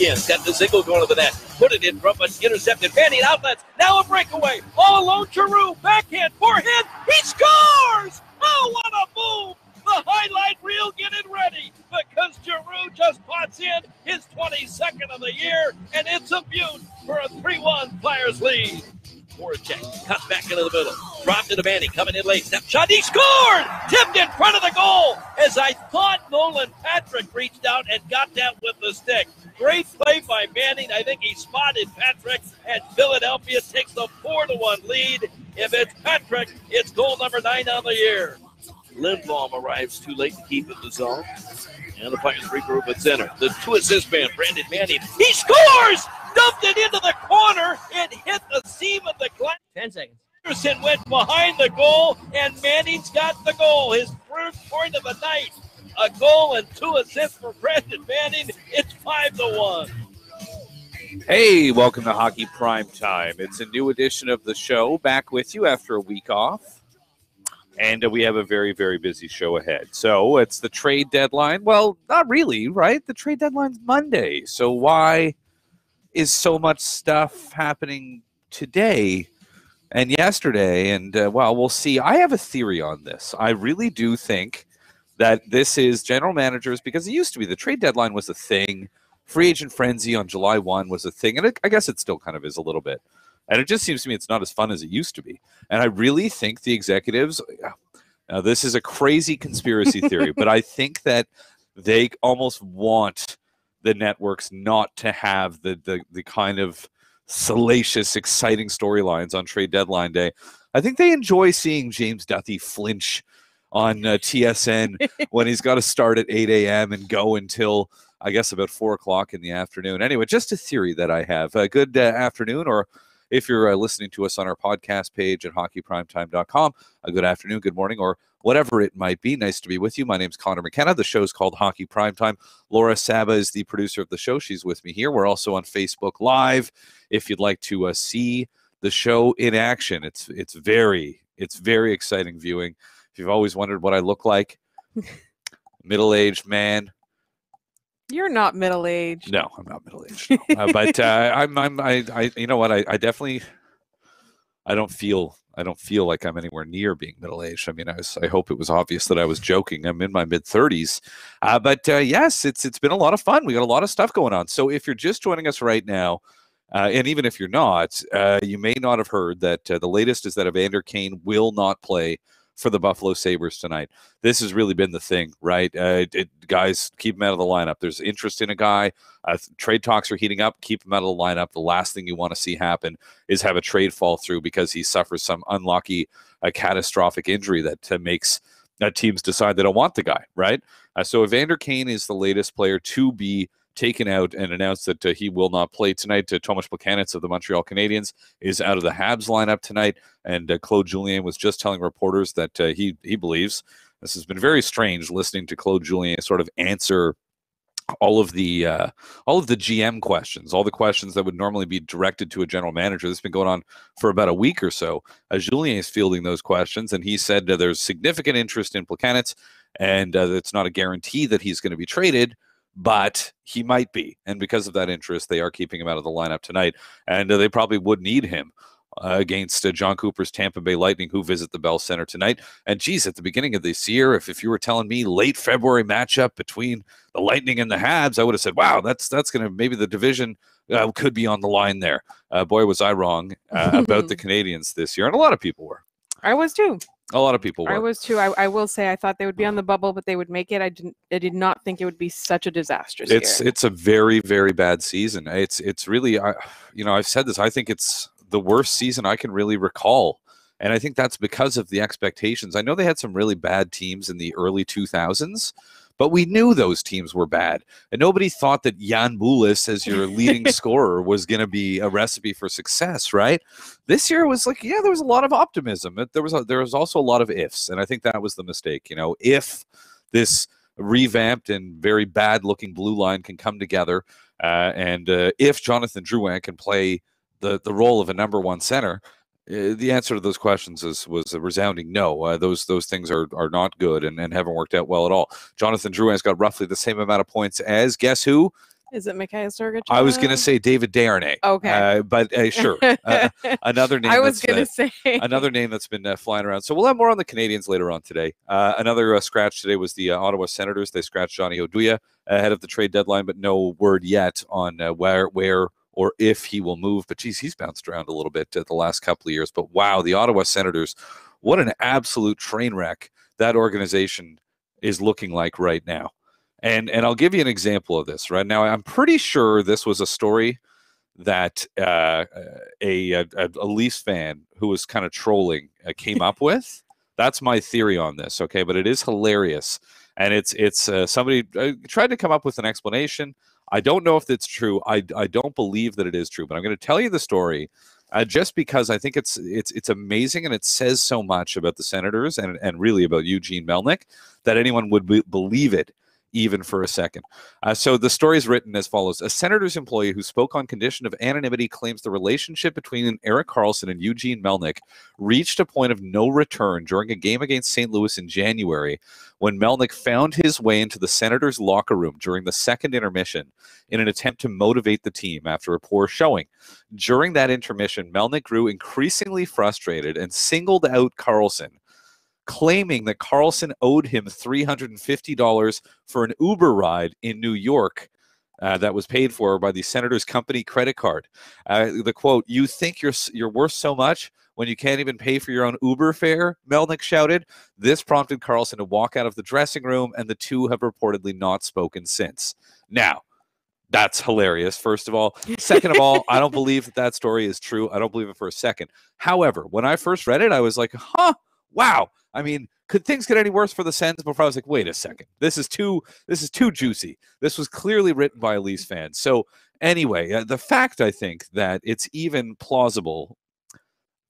again. Got the single going to the net. Put it in front, but intercepted. Manning outlets. Now a breakaway. All alone, Giroux. Backhand, forehand. He scores! Oh, what a move! The highlight reel getting ready because Giroux just pots in his 22nd of the year, and it's a beaut for a 3-1 Flyers lead. Voracek cuts back into the middle. Dropped to Manning, coming in late. Step shot, he scored! Tipped in front of the goal as I thought Nolan Patrick reached out and got that with the stick. Great play by Manning. I think he spotted Patrick, and Philadelphia takes the 4-1 lead. If it's Patrick, it's goal number 9 on the year. Lindblom arrives too late to keep in the zone. And the Flyers regroup at center. The 2-assist man, Brandon Manning. He scores! Dumped it into the corner and hit the seam of the glass. 10 seconds. Anderson went behind the goal, and Manning's got the goal. His first point of the night. A goal and 2 assists for Brandon Manning. It's 5-1. Hey, welcome to Hockey Primetime. It's a new edition of the show, back with you after a week off. And we have a very, very busy show ahead. So it's the trade deadline. Well, not really, right? The trade deadline's Monday. So why is so much stuff happening today and yesterday? And, well, we'll see. I have a theory on this. I really do think that this is general managers, because it used to be the trade deadline was a thing. Free agent frenzy on July 1 was a thing. And I guess it still kind of is a little bit. And it just seems to me it's not as fun as it used to be. And I really think the executives, now this is a crazy conspiracy theory, but I think that they almost want the networks not to have the kind of salacious, exciting storylines on trade deadline day. I think they enjoy seeing James Duthie flinch on TSN when he's got to start at 8 a.m. and go until, I guess, about 4 o'clock in the afternoon. Anyway, just a theory that I have. Good afternoon, or if you're listening to us on our podcast page at hockeyprimetime.com, a good afternoon, good morning, or whatever it might be. Nice to be with you. My name's Conor McKenna. The show's called Hockey Primetime. Laura Saba is the producer of the show. She's with me here. We're also on Facebook Live. If you'd like to see the show in action, it's very exciting viewing. If you've always wondered what I look like, middle-aged man. You're not middle-aged. No, I'm not middle-aged. No. But I you know what? I definitely, I don't feel like I'm anywhere near being middle-aged. I mean, I hope it was obvious that I was joking. I'm in my mid-30s. But yes, it's been a lot of fun. We got a lot of stuff going on. So if you're just joining us right now, and even if you're not, you may not have heard that the latest is that Evander Cane will not play for the Buffalo Sabres tonight. This has really been the thing, right? Guys, keep him out of the lineup. There's interest in a guy. Trade talks are heating up. Keep him out of the lineup. The last thing you want to see happen is have a trade fall through because he suffers some unlucky, catastrophic injury that makes teams decide they don't want the guy, right? So Evander Cane is the latest player to be taken out and announced that he will not play tonight. Tomas Plekanec of the Montreal Canadiens is out of the Habs lineup tonight, and Claude Julien was just telling reporters that he believes, this has been very strange listening to Claude Julien sort of answer all of the GM questions, all the questions that would normally be directed to a general manager. This has been going on for about a week or so. Julien is fielding those questions, and he said there's significant interest in Plekanec, and it's not a guarantee that he's going to be traded, but he might be. And because of that interest, they are keeping him out of the lineup tonight. And they probably would need him against John Cooper's Tampa Bay Lightning, who visit the Bell Center tonight. And geez, at the beginning of this year, if you were telling me late February matchup between the Lightning and the Habs, I would have said, wow, that's going to, maybe the division could be on the line there. Boy, was I wrong about the Canadiens this year. And a lot of people were. I was too. A lot of people were. I was too. I will say I thought they would be on the bubble, but they would make it. I did not think it would be such a disastrous year. It's a very, very bad season. It's really, I've said this, I think it's the worst season I can really recall. And I think that's because of the expectations. I know they had some really bad teams in the early 2000s, but we knew those teams were bad. And nobody thought that Jan Bulis as your leading scorer was going to be a recipe for success, right? This year was like, yeah, there was a lot of optimism. There was also a lot of ifs, and I think that was the mistake. If this revamped and very bad-looking blue line can come together, and if Jonathan Drouin can play the role of a number one center, the answer to those questions was a resounding no. Those things are not good and haven't worked out well at all. Jonathan Drouin's got roughly the same amount of points as, guess who? Is it Mikhail Sergachev? I was going to say David Desharnais. Okay. But sure. Another name. I was going to say. Another name that's been flying around. So we'll have more on the Canadiens later on today. Another scratch today was the Ottawa Senators. They scratched Johnny Oduya ahead of the trade deadline, but no word yet on where or if he will move. But geez, he's bounced around a little bit the last couple of years. But wow, the Ottawa Senators, what an absolute train wreck that organization is looking like right now. And I'll give you an example of this right now. I'm pretty sure this was a story that a Leafs fan who was kind of trolling came up with. That's my theory on this, okay? But it is hilarious, and it's somebody tried to come up with an explanation. I don't know if it's true. I don't believe that it is true, but I'm going to tell you the story just because I think it's amazing, and it says so much about the Senators and really about Eugene Melnyk that anyone would believe it even for a second. So the story is written as follows. A Senators employee who spoke on condition of anonymity claims the relationship between Erik Karlsson and Eugene Melnyk reached a point of no return during a game against St. Louis in January when Melnyk found his way into the Senators locker room during the second intermission in an attempt to motivate the team after a poor showing. During that intermission, Melnyk grew increasingly frustrated and singled out Karlsson, claiming that Karlsson owed him $350 for an Uber ride in New York that was paid for by the Senators' company credit card. The quote, "You think you're worth so much when you can't even pay for your own Uber fare?" Melnyk shouted. This prompted Karlsson to walk out of the dressing room, and the two have reportedly not spoken since. Now, that's hilarious, first of all. Second of all, I don't believe that story is true. I don't believe it for a second. However, when I first read it, I was like, wow. I mean, could things get any worse for the Sens? Before I was like, wait a second, this is too juicy. This was clearly written by a Leafs fan. So anyway, the fact I think that it's even plausible,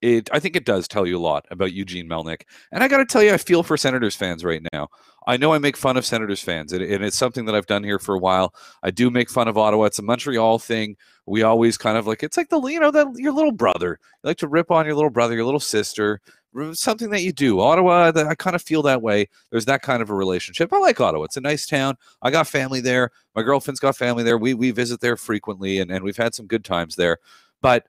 I think it does tell you a lot about Eugene Melnyk. And I got to tell you, I feel for Senators fans right now. I know I make fun of Senators fans, and it's something that I've done here for a while. I do make fun of Ottawa. It's a Montreal thing. We always kind of like, it's like your little brother. You like to rip on your little brother, your little sister. Something that you do. Ottawa, I kind of feel that way. There's that kind of a relationship. I like Ottawa. It's a nice town. I got family there. My girlfriend's got family there. We visit there frequently, and we've had some good times there. But,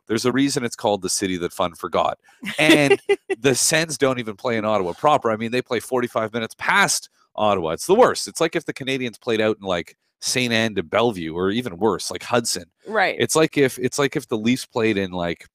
there's a reason it's called the city that fun forgot. And the Sens don't even play in Ottawa proper. I mean, they play 45 minutes past Ottawa. It's the worst. It's like if the Canadiens played out in like St. Anne to Bellevue, or even worse, like Hudson. Right. It's like if the Leafs played in like,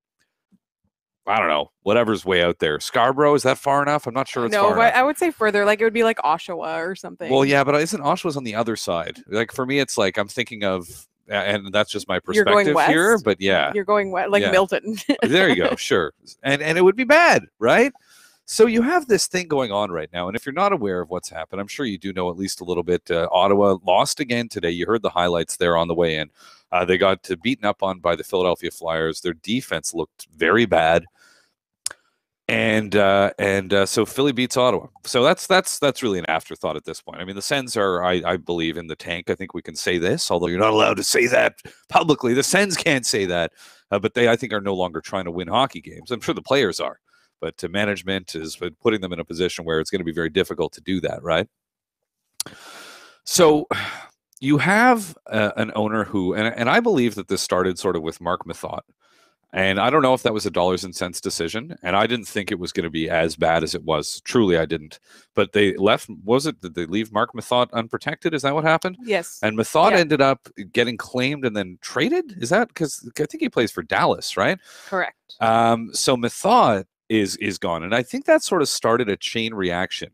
I don't know, whatever's way out there. Scarborough, is that far enough? I'm not sure it's far enough. I would say further. Like it would be like Oshawa or something. Well, yeah, but isn't Oshawa's on the other side? Like for me, it's like I'm thinking of, and that's just my perspective here. But yeah, you're going west, like Milton. There you go. Sure, and it would be bad, right? So you have this thing going on right now, and if you're not aware of what's happened, I'm sure you do know at least a little bit. Ottawa lost again today. You heard the highlights there on the way in. They got beaten up on by the Philadelphia Flyers. Their defense looked very bad. And so Philly beats Ottawa. So that's really an afterthought at this point. I mean, the Sens are, I believe, in the tank. I think we can say this, although you're not allowed to say that publicly. The Sens can't say that, but they, I think, are no longer trying to win hockey games. I'm sure the players are, but management is putting them in a position where it's going to be very difficult to do that, right? So you have an owner who, and I believe that this started sort of with Mark Methot. And I don't know if that was a dollars and cents decision, and I didn't think it was going to be as bad as it was. Truly, I didn't. But they left, did they leave Mark Methot unprotected? Is that what happened? Yes. And Methot ended up getting claimed and then traded? Is that because I think he plays for Dallas, right? Correct. So Methot is gone, and I think that sort of started a chain reaction.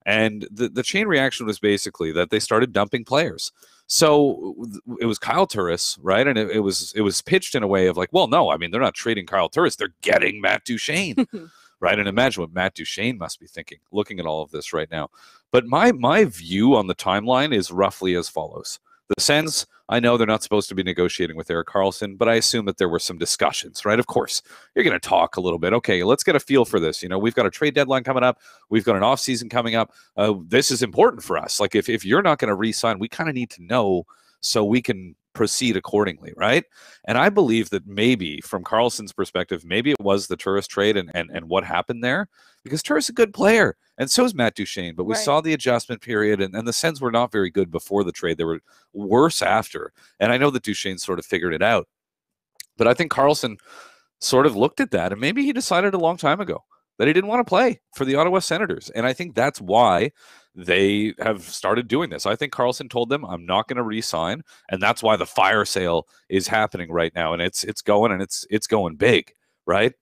And the chain reaction was basically that they started dumping players. So it was Kyle Turris, right? And it was pitched in a way of like, well, no, I mean, they're not trading Kyle Turris. They're getting Matt Duchene, right? And imagine what Matt Duchene must be thinking, looking at all of this right now. But my view on the timeline is roughly as follows. The Sens, I know they're not supposed to be negotiating with Erik Karlsson, but I assume that there were some discussions, right? Of course, you're going to talk a little bit. Okay, let's get a feel for this. We've got a trade deadline coming up. We've got an offseason coming up. This is important for us. Like if you're not going to re-sign, we kind of need to know so we can proceed accordingly, right? And I believe that maybe from Karlsson's perspective, maybe it was the Turris trade and what happened there, because Turris is a good player, and so is Matt Duchene. But we saw the adjustment period, and the Sens were not very good before the trade. They were worse after. And I know that Duchene sort of figured it out. But I think Karlsson sort of looked at that, and maybe he decided a long time ago that he didn't want to play for the Ottawa Senators. And I think that's why they have started doing this. I think Karlsson told them, I'm not going to re-sign, and that's why the fire sale is happening right now, and it's going, and it's going big, right?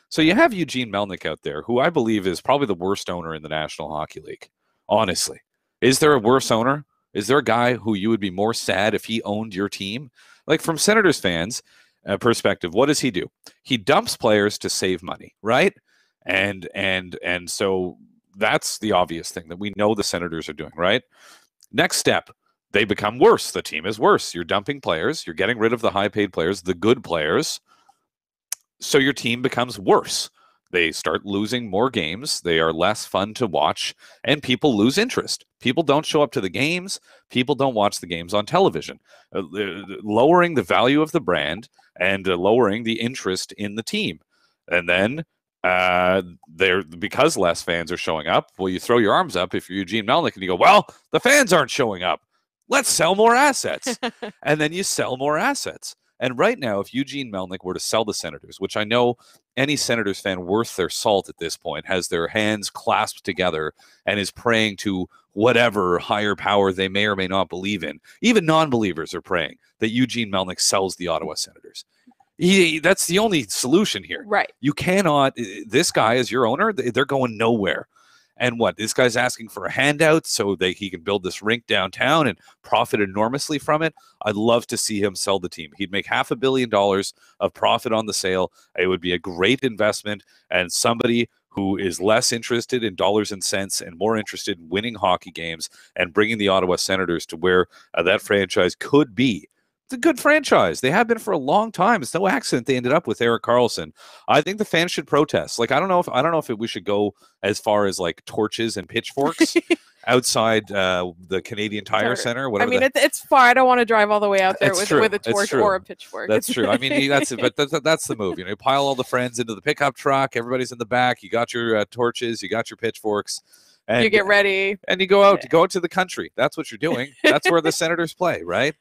So you have Eugene Melnyk out there, who I believe is probably the worst owner in the National Hockey League, honestly. Is there a worse owner? Is there a guy who you would be more sad if he owned your team? Like, from Senators fans' perspective, what does he do? He dumps players to save money, right? And so that's the obvious thing that we know the Senators are doing, right? Next step, they become worse. The team is worse. You're dumping players. You're getting rid of the high-paid players, the good players. So your team becomes worse. They start losing more games. They are less fun to watch, and people lose interest. People don't show up to the games. People don't watch the games on television, lowering the value of the brand and lowering the interest in the team. And then because less fans are showing up, well, you throw your arms up if you're Eugene Melnyk and you go, well, the fans aren't showing up. Let's sell more assets. And then you sell more assets. And right now, if Eugene Melnyk were to sell the Senators, which I know any Senators fan worth their salt at this point has their hands clasped together and is praying to whatever higher power they may or may not believe in. Even non-believers are praying that Eugene Melnyk sells the Ottawa Senators. That's the only solution here. Right. You cannot, this guy is your owner, they're going nowhere. And what, this guy's asking for a handout so that he can build this rink downtown and profit enormously from it? I'd love to see him sell the team. He'd make $500 million of profit on the sale. It would be a great investment, and somebody who is less interested in dollars and cents and more interested in winning hockey games and bringing the Ottawa Senators to where that franchise could be. It's a good franchise. They have been for a long time. It's no accident they ended up with Erik Karlsson. I think the fans should protest. Like, I don't know if we should go as far as like torches and pitchforks outside the Canadian Tire Center. I mean, it's far. I don't want to drive all the way out there with a torch or a pitchfork. That's true. I mean, that's it. But that's the move. You know, you pile all the friends into the pickup truck. Everybody's in the back. You got your torches. You got your pitchforks. And you get ready. And you go out. You go out to the country. That's what you're doing. That's where the Senators play, right?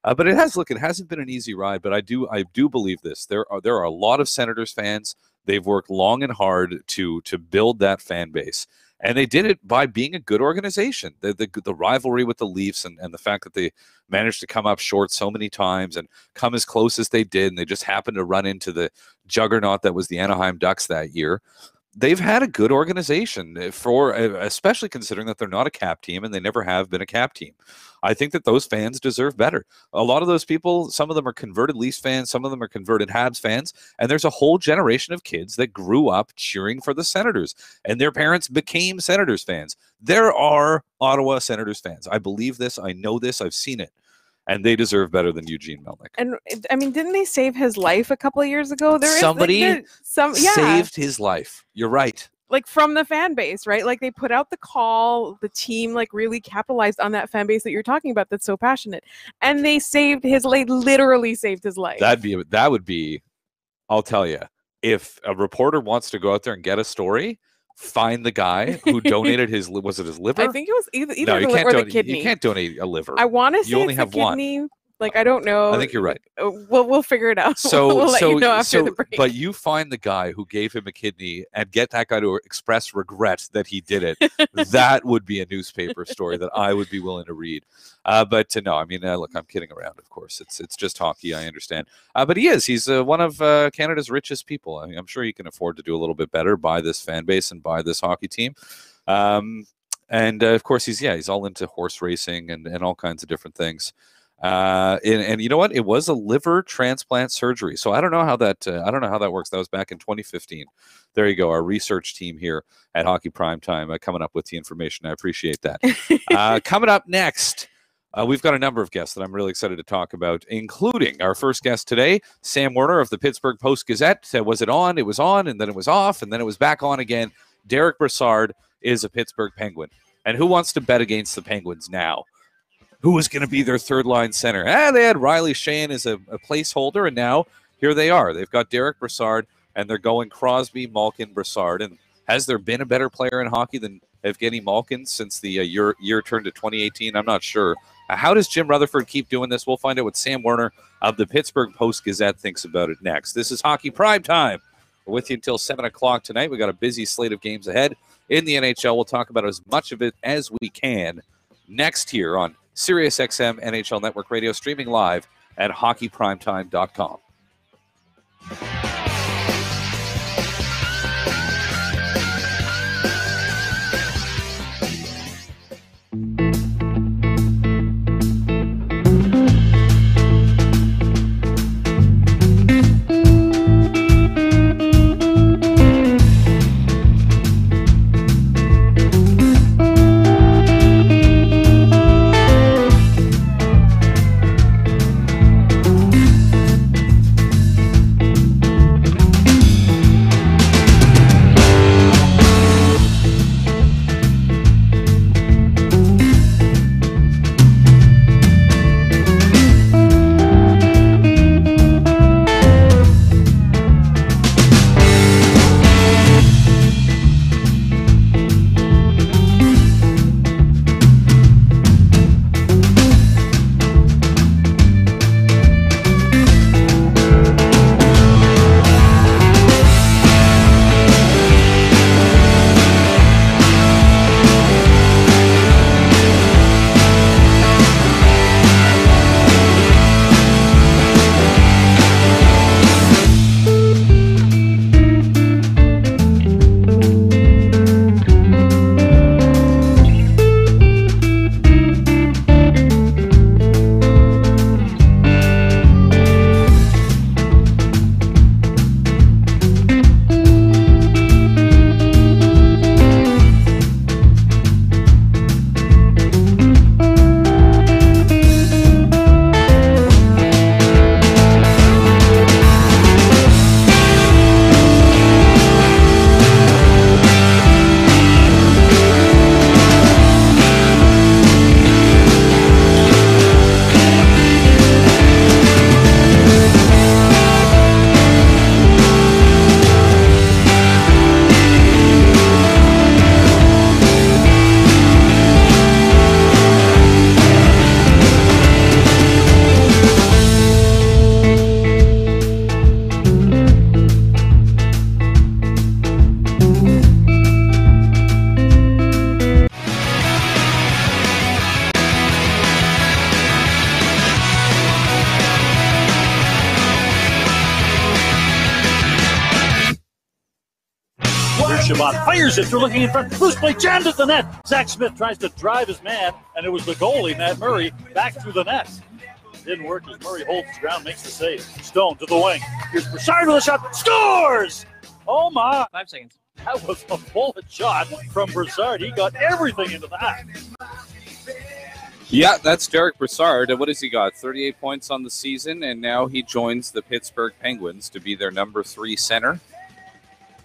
But it hasn't been an easy ride. But I do believe this. There are a lot of Senators fans. They've worked long and hard to build that fan base, and they did it by being a good organization. The rivalry with the Leafs and the fact that they managed to come up short so many times and come as close as they did, and they just happened to run into the juggernaut that was the Anaheim Ducks that year. They've had a good organization, especially considering that they're not a cap team and they never have been a cap team. I think that those fans deserve better. A lot of those people, some of them are converted Leafs fans, some of them are converted Habs fans, and there's a whole generation of kids that grew up cheering for the Senators, and their parents became Senators fans. There are Ottawa Senators fans. I believe this. I know this. I've seen it. And they deserve better than Eugene Melnyk. And I mean, didn't they save his life a couple of years ago? Somebody saved his life. You're right. Like, from the fan base, right? Like, they put out the call. The team really capitalized on that fan base that you're talking about that's so passionate. And they literally saved his life. That would be, I'll tell you, if a reporter wants to go out there and get a story, find the guy who donated his liver? I think it was either the liver or the kidney. You can't donate a liver. I want to say you only have kidney. One. Like, I don't know. I think you're right. We'll figure it out. So we'll let you know after the break. But you find the guy who gave him a kidney and get that guy to express regret that he did it. That would be a newspaper story that I would be willing to read. But no, I mean, look, I'm kidding around. Of course, it's just hockey. I understand. But he's one of Canada's richest people. I mean, I'm sure he can afford to do a little bit better, buy this fan base and buy this hockey team. And of course, he's all into horse racing and all kinds of different things. And you know what? It was a liver transplant surgery. So I don't know how that works. That was back in 2015. There you go. Our research team here at Hockey Primetime coming up with the information. I appreciate that. Coming up next, we've got a number of guests that I'm really excited to talk about, including our first guest today, Sam Werner of the Pittsburgh Post-Gazette. Was it on? It was on, and then it was off, and then it was back on again. Derek Brassard is a Pittsburgh Penguin. And who wants to bet against the Penguins now? who was going to be their third-line center. They had Riley Sheahan as a placeholder, and now here they are. They've got Derek Brassard, and they're going Crosby, Malkin, Brassard. And has there been a better player in hockey than Evgeny Malkin since the year turned to 2018? I'm not sure. How does Jim Rutherford keep doing this? We'll find out what Sam Werner of the Pittsburgh Post-Gazette thinks about it next. This is Hockey Primetime. We're with you until 7 o'clock tonight. We got a busy slate of games ahead in the NHL. We'll talk about as much of it as we can next here on SiriusXM NHL Network Radio, streaming live at hockeyprimetime.com. Fires it through, looking in front. Loose play jammed at the net. Zach Smith tries to drive his man, and it was the goalie, Matt Murray, back through the net. Didn't work as Murray holds his ground, makes the save. Stone to the wing. Here's Brassard with a shot. Scores! Oh my. 5 seconds. That was a bullet shot from Brassard. He got everything into that. Yeah, that's Derek Brassard. What has he got? 38 points on the season, and now he joins the Pittsburgh Penguins to be their number 3 center.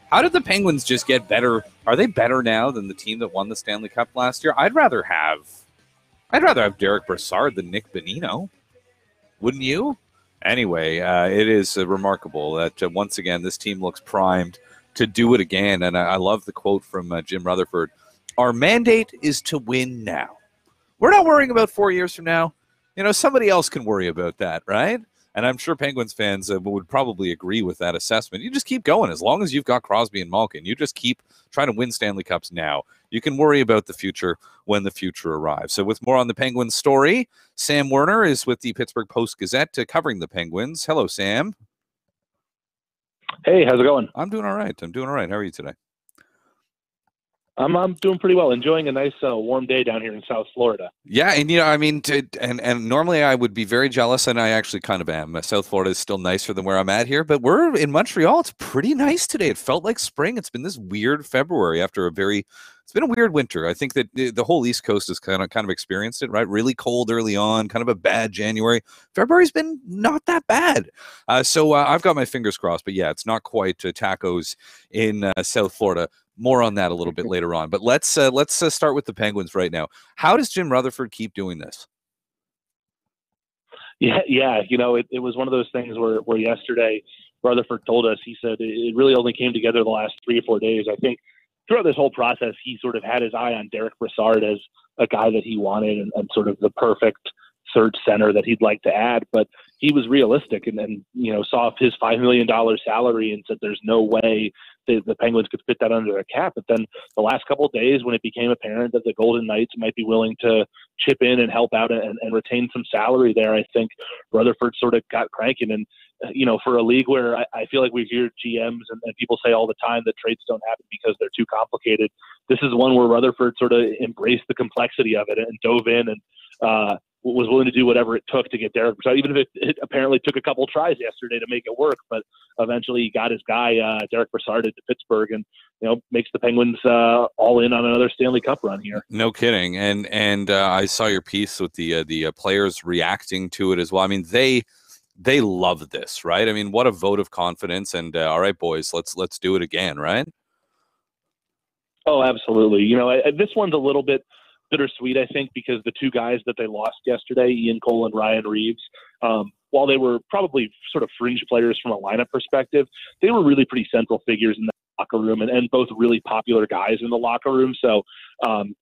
How did the Penguins just get better? Are they better now than the team that won the Stanley Cup last year? I'd rather have Derek Brassard than Nick Bonino. Wouldn't you? Anyway, it is remarkable that once again this team looks primed to do it again. And I love the quote from Jim Rutherford. Our mandate is to win now. We're not worrying about 4 years from now. You know, somebody else can worry about that, right? And I'm sure Penguins fans would probably agree with that assessment. You just keep going. As long as you've got Crosby and Malkin, you just keep trying to win Stanley Cups now. You can worry about the future when the future arrives. So with more on the Penguins story, Sam Werner is with the Pittsburgh Post-Gazette covering the Penguins. Hello, Sam. Hey, how's it going? I'm doing all right. How are you today? I'm doing pretty well. Enjoying a nice warm day down here in South Florida. Yeah, and you know, I mean, and normally I would be very jealous, and I actually kind of am. South Florida is still nicer than where I'm at here, but we're in Montreal. It's pretty nice today. It felt like spring. It's been this weird February after it's been a weird winter. I think that the whole East Coast has kind of experienced it, right? Really cold early on, kind of a bad January. February's been not that bad. So I've got my fingers crossed, but yeah, it's not quite tacos in South Florida. More on that a little bit later on. But let's start with the Penguins right now. How does Jim Rutherford keep doing this? Yeah. It was one of those things where yesterday Rutherford told us, he said it really only came together the last 3 or 4 days. I think throughout this whole process, he sort of had his eye on Derek Brassard as a guy that he wanted and sort of the perfect third center that he'd like to add. But he was realistic and saw his $5 million salary and said there's no way the Penguins could fit that under their cap. But then the last couple of days, when it became apparent that the Golden Knights might be willing to chip in and help out and retain some salary there, I think Rutherford sort of got cranking. And, for a league where I feel like we hear GMs and people say all the time that trades don't happen because they're too complicated, this is one where Rutherford sort of embraced the complexity of it and dove in and was willing to do whatever it took to get Derek Brassard, even if it apparently took a couple tries yesterday to make it work. But eventually he got his guy, Derek Brassard, to Pittsburgh and, makes the Penguins all in on another Stanley Cup run here. No kidding. And I saw your piece with the players reacting to it as well. I mean, they love this, right? I mean, what a vote of confidence. And all right, boys, let's do it again, right? Oh, absolutely. This one's a little bit bittersweet, I think, because the two guys that they lost yesterday, Ian Cole and Ryan Reeves, while they were probably sort of fringe players from a lineup perspective, they were really pretty central figures in the locker room and both really popular guys in the locker room. So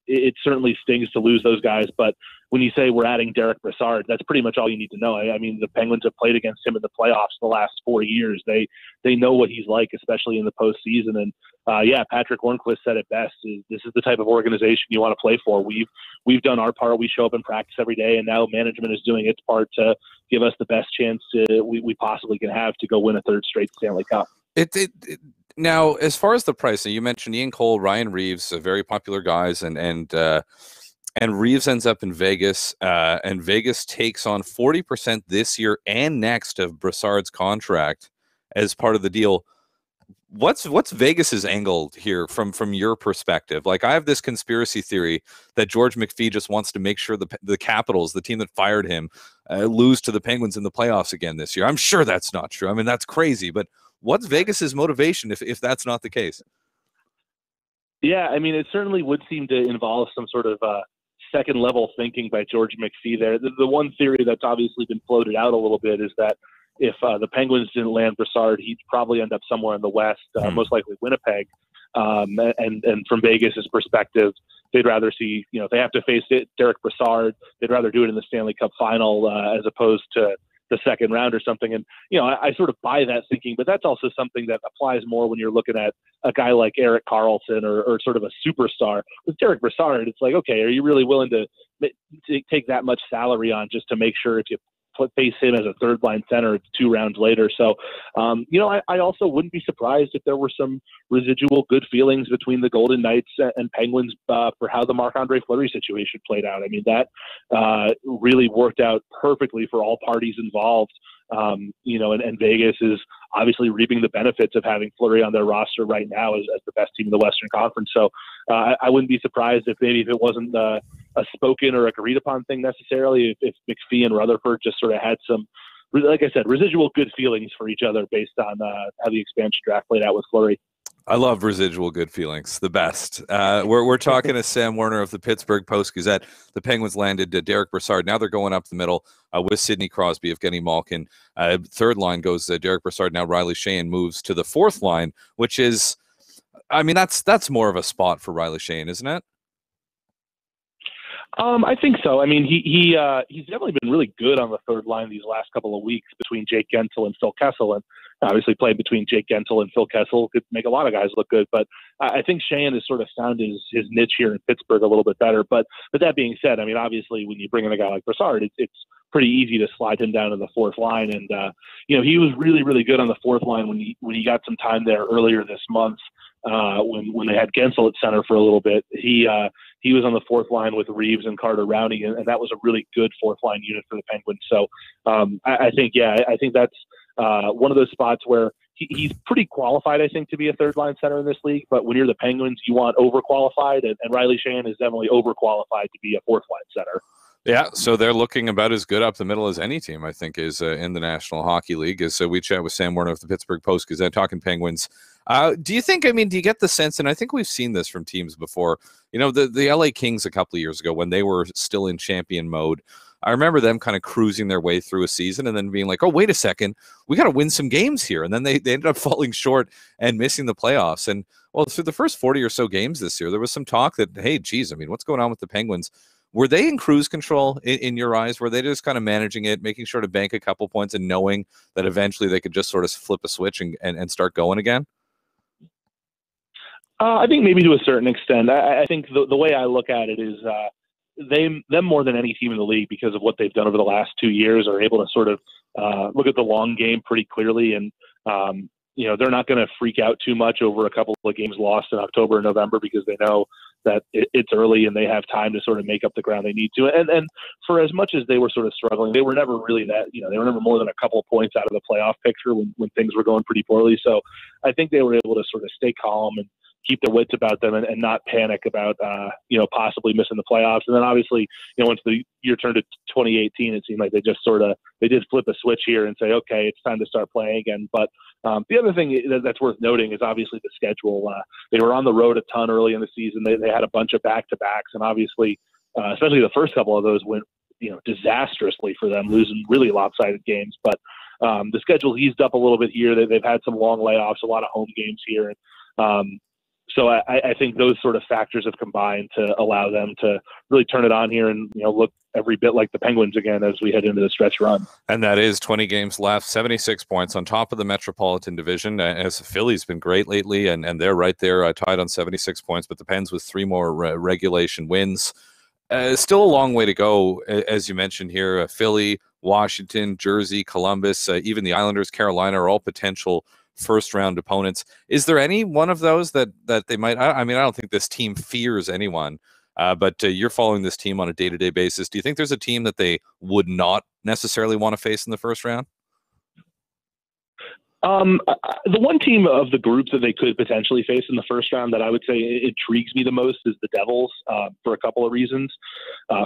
it certainly stings to lose those guys. But when you say we're adding Derek Brassard, that's pretty much all you need to know. I mean, the Penguins have played against him in the playoffs the last 4 years. They know what he's like, especially in the postseason. And Patrick Hornquist said it best: this is the type of organization you want to play for. We've done our part. We show up in practice every day, and now management is doing its part to give us the best chance we possibly can have to go win a third straight Stanley Cup. Now, as far as the price, you mentioned Ian Cole, Ryan Reeves, very popular guys, and Reeves ends up in Vegas, and Vegas takes on 40% this year and next of Brassard's contract as part of the deal. What's Vegas's angle here from your perspective? Like, I have this conspiracy theory that George McPhee just wants to make sure the Capitals, the team that fired him, lose to the Penguins in the playoffs again this year. I'm sure that's not true. I mean, that's crazy, but what's Vegas's motivation if that's not the case? Yeah, I mean, it certainly would seem to involve some sort of second-level thinking by George McPhee there. The one theory that's obviously been floated out a little bit is that if the Penguins didn't land Brassard, he'd probably end up somewhere in the West, most likely Winnipeg. And from Vegas's perspective, they'd rather see, if they have to face Derek Brassard, they'd rather do it in the Stanley Cup final as opposed to the second round or something. And, I sort of buy that thinking, but that's also something that applies more when you're looking at a guy like Erik Karlsson or sort of a superstar. With Derek Brassard, it's like, okay, are you really willing to take that much salary on just to make sure if you face him as a third line center 2 rounds later? So, I also wouldn't be surprised if there were some residual good feelings between the Golden Knights and Penguins for how the Marc-Andre Fleury situation played out. I mean, that really worked out perfectly for all parties involved. And Vegas is obviously reaping the benefits of having Fleury on their roster right now as the best team in the Western Conference. So I wouldn't be surprised if it wasn't a spoken or agreed upon thing necessarily, if McPhee and Rutherford just sort of had some, like I said, residual good feelings for each other based on how the expansion draft played out with Fleury. I love residual good feelings. The best. We're talking to Sam Werner of the Pittsburgh Post-Gazette. The Penguins landed Derek Brassard. Now they're going up the middle with Sidney Crosby, Evgeny Malkin. Third line goes Derek Brassard. Now Riley Shane moves to the fourth line, which is, I mean, that's more of a spot for Riley Shane, isn't it? I think so. I mean, he's definitely been really good on the third line these last couple of weeks between Jake Gensel and Phil Kessel. And obviously playing between Jake Gensel and Phil Kessel could make a lot of guys look good. But I think Shane has sort of found his niche here in Pittsburgh a little bit better. But that being said, I mean, obviously when you bring in a guy like Brassard, it's pretty easy to slide him down to the fourth line. And, he was really, really good on the fourth line when he got some time there earlier this month. When they had Gensel at center for a little bit, he was on the fourth line with Reeves and Carter Rowney, and that was a really good fourth line unit for the Penguins. So I think that's one of those spots where he's pretty qualified, I think, to be a third line center in this league. But when you're the Penguins, you want overqualified, and Riley Shane is definitely overqualified to be a fourth line center. Yeah, so they're looking about as good up the middle as any team, I think, is in the National Hockey League. So we chat with Sam Werner of the Pittsburgh Post-Gazette, talking Penguins. Do you think, do you get the sense, and I think we've seen this from teams before, the LA Kings a couple of years ago when they were still in champion mode, I remember them kind of cruising their way through a season and then being like, oh, wait a second, we got to win some games here. And then they ended up falling short and missing the playoffs. And well, through the first 40 or so games this year, there was some talk that, hey, geez, I mean, what's going on with the Penguins? Were they in cruise control in your eyes? Were they just kind of managing it, making sure to bank a couple points and knowing that eventually they could just sort of flip a switch and start going again? I think maybe to a certain extent. I think the way I look at it is them more than any team in the league, because of what they've done over the last 2 years, are able to sort of look at the long game pretty clearly. And, they're not going to freak out too much over a couple of games lost in October and November, because they know that it's early and they have time to sort of make up the ground they need to. And for as much as they were sort of struggling, they were never really they were never more than a couple of points out of the playoff picture when things were going pretty poorly. So I think they were able to sort of stay calm and keep their wits about them and not panic about, possibly missing the playoffs. And then obviously, once the year turned to 2018, it seemed like they did flip a switch here and say, okay, it's time to start playing again. But the other thing that's worth noting is obviously the schedule. They were on the road a ton early in the season. They had a bunch of back-to-backs, and obviously, especially the first couple of those went, disastrously for them, losing really lopsided games. But the schedule eased up a little bit here. They've had some long layoffs, a lot of home games here. So I think those sort of factors have combined to allow them to really turn it on here and, look every bit like the Penguins again as we head into the stretch run. And that is 20 games left, 76 points on top of the Metropolitan Division, as Philly's been great lately, and they're right there tied on 76 points, but the Pens with 3 more regulation wins. Still a long way to go, as you mentioned here. Philly, Washington, Jersey, Columbus, even the Islanders, Carolina are all potential first-round opponents. Is there any one of those that they might? I mean, I don't think this team fears anyone, but you're following this team on a day-to-day basis. Do you think there's a team that they would not necessarily want to face in the first round? The one team of the groups that they could potentially face in the first round that I would say intrigues me the most is the Devils, for a couple of reasons.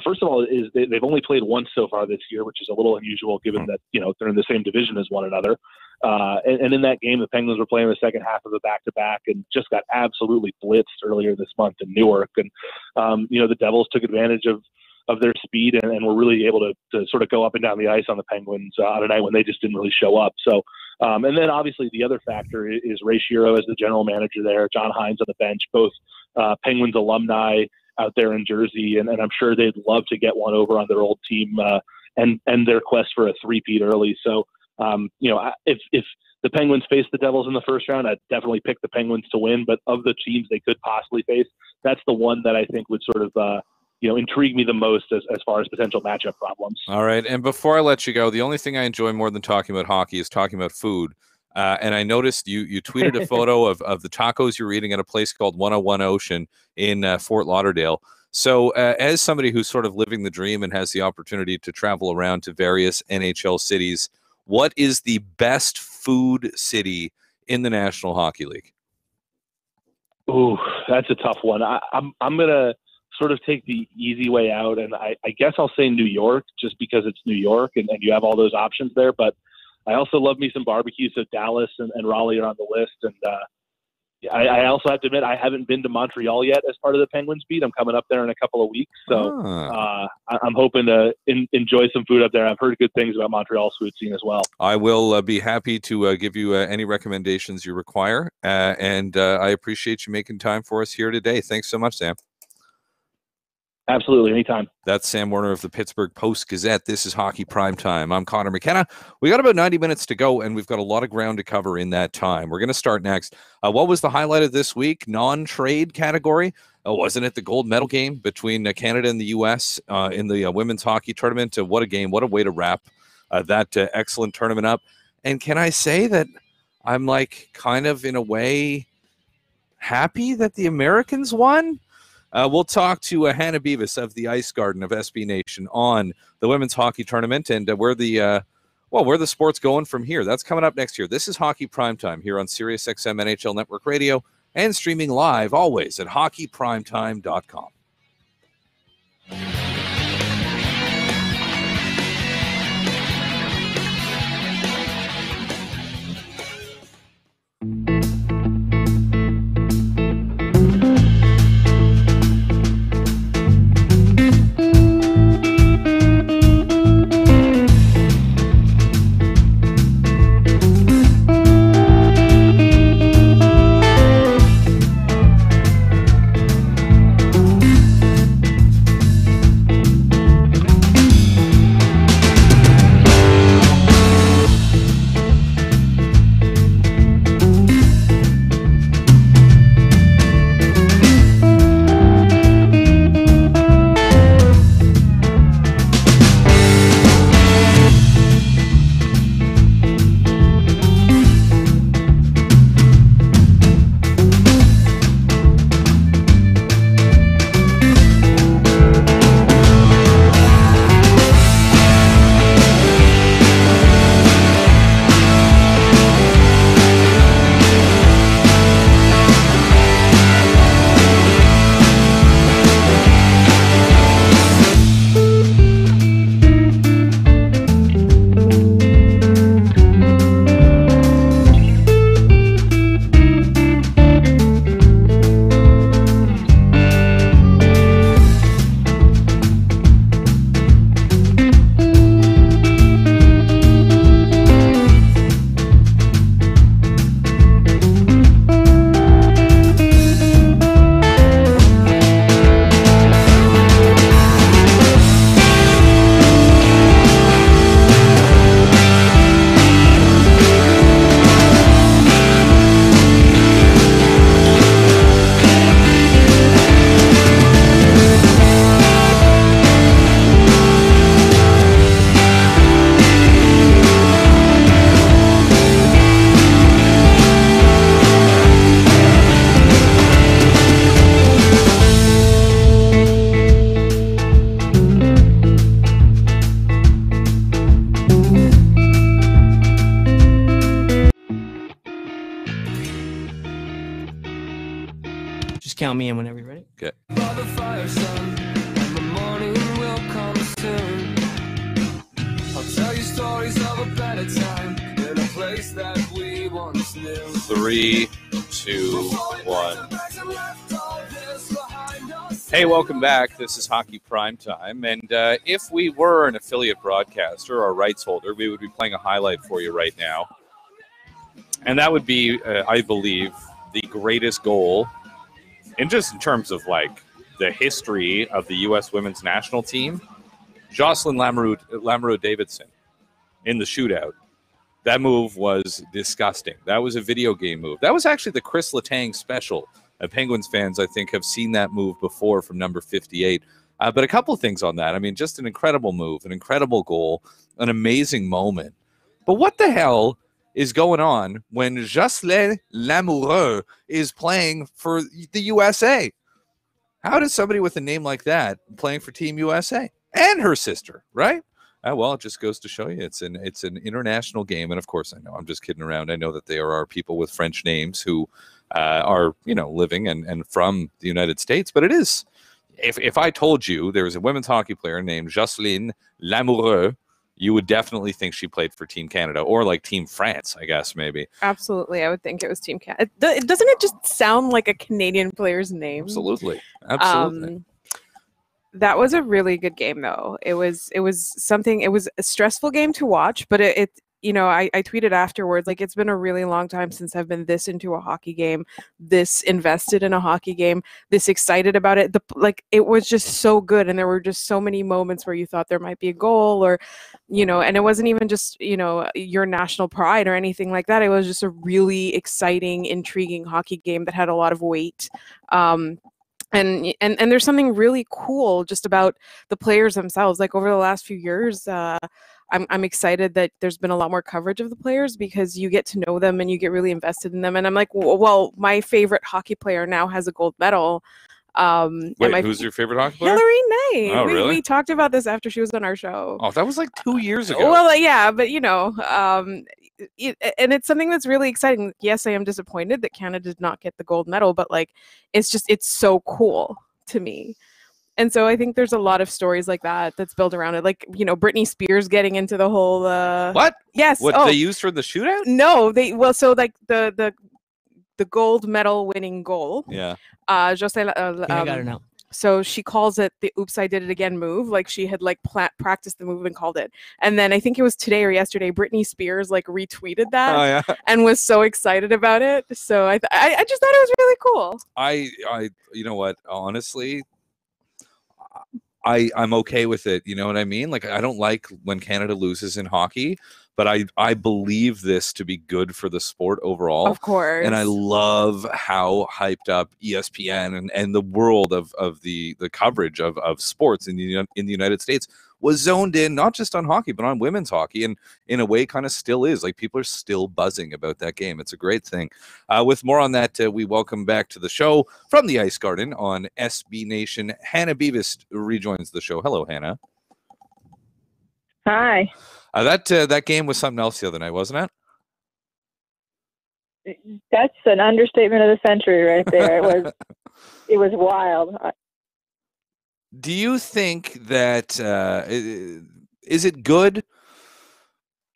First of all, is they've only played once so far this year, which is a little unusual given that, they're in the same division as one another. And in that game, the Penguins were playing the second half of the back-to-back and just got absolutely blitzed earlier this month in Newark. And, the Devils took advantage of their speed and were really able to sort of go up and down the ice on the Penguins on a night when they just didn't really show up. So, and then obviously the other factor is Ray Shero as the general manager there, John Hines on the bench, both Penguins alumni out there in Jersey, and I'm sure they'd love to get one over on their old team and their quest for a three-peat early. So, if the Penguins face the Devils in the first round, I'd definitely pick the Penguins to win. But of the teams they could possibly face, that's the one that I think would sort of intrigue me the most as far as potential matchup problems. All right. And before I let you go, the only thing I enjoy more than talking about hockey is talking about food. And I noticed you tweeted a photo of the tacos you're eating at a place called 101 Ocean in Fort Lauderdale. So as somebody who's sort of living the dream and has the opportunity to travel around to various NHL cities, what is the best food city in the National Hockey League? Ooh, that's a tough one. I'm going to sort of take the easy way out, and I guess I'll say New York, just because it's New York and you have all those options there. But I also love me some barbecue, so Dallas and Raleigh are on the list. And I also have to admit, I haven't been to Montreal yet as part of the Penguins beat. I'm coming up there in a couple of weeks, so I'm hoping to enjoy some food up there. I've heard good things about Montreal's food scene as well. I will be happy to give you any recommendations you require, and I appreciate you making time for us here today. Thanks so much, Sam. Absolutely, anytime. That's Sam Werner of the Pittsburgh Post-Gazette. This is Hockey Primetime. I'm Conor McKenna. We got about 90 minutes to go, and we've got a lot of ground to cover in that time. We're going to start next. What was the highlight of this week? Non-trade category? Wasn't it the gold medal game between Canada and the U.S. In the women's hockey tournament? What a game. What a way to wrap that excellent tournament up. And can I say that I'm kind of in a way happy that the Americans won? We'll talk to Hannah Bevis of the Ice Garden of SBNation on the women's hockey tournament and where the sport's going from here. That's coming up next year. This is Hockey Primetime here on SiriusXM NHL Network Radio and streaming live always at hockeyprimetime.com. count me in whenever you're ready. Okay. Three, two, one. Hey, welcome back. This is Hockey Primetime. And if we were an affiliate broadcaster or rights holder, we would be playing a highlight for you right now. And that would be, I believe, the greatest goal in terms of like the history of the U.S. women's national team. Jocelyn Lamoureux-Davidson in the shootout. That move was disgusting. That was a video game move. That was actually the Chris Letang special. Penguins fans, I think, have seen that move before from number 58. But a couple of things on that. I mean, just an incredible move, an incredible goal, an amazing moment. But what the hell is going on when Jocelyn Lamoureux is playing for the USA? How does somebody with a name like that playing for Team USA? And her sister, right? Well, it just goes to show you it's an international game. And of course, I know I'm just kidding around. I know that there are people with French names who are, living and from the United States. But it is, if I told you there was a women's hockey player named Jocelyn Lamoureux, you would definitely think she played for Team Canada or like Team France, I guess, maybe. Absolutely. I would think it was Team Canada. Doesn't it just sound like a Canadian player's name? Absolutely. That was a really good game, though. It was a stressful game to watch, but I tweeted afterwards, like, it's been a really long time since I've been this into a hockey game, this invested in a hockey game, this excited about it. It was just so good. And there were just so many moments where you thought there might be a goal or, and it wasn't even just, your national pride or anything like that. It was just a really exciting, intriguing hockey game that had a lot of weight. And there's something really cool just about the players themselves. Like over the last few years, I'm excited that there's been a lot more coverage of the players because you get to know them and you get really invested in them. And I'm like, well, my favorite hockey player now has a gold medal. Wait, who's your favorite hockey player? Hillary Knight. Oh, really? We talked about this after she was on our show. Oh, that was like 2 years ago. Well, yeah, but and it's something that's really exciting. Yes, I am disappointed that Canada did not get the gold medal, but it's so cool to me. And so I think there's a lot of stories like that that's built around it. Like, Britney Spears getting into the whole What? Yes. What they used for the shootout? No, the gold medal winning goal. Yeah. Jocelyn, I got it now. So she calls it the "Oops, I Did It Again" move. Like she had practiced the move and called it. And then I think it was today or yesterday, Britney Spears retweeted that and was so excited about it. So I just thought it was really cool. I you know what? Honestly, I'm okay with it. You know what I mean? Like, I don't like when Canada loses in hockey, but I believe this to be good for the sport overall. Of course. And I love how hyped up ESPN and the world of the coverage of sports in the United States was zoned in, not just on hockey, but on women's hockey, and in a way kind of still is. Like, people are still buzzing about that game. It's a great thing. With more on that, we welcome back to the show from the Ice Garden on SBNation, Hannah Bevis rejoins the show. Hello, Hannah. Hi. That game was something else the other night, wasn't it? That's an understatement of the century right there. It was wild. Do you think that is it good,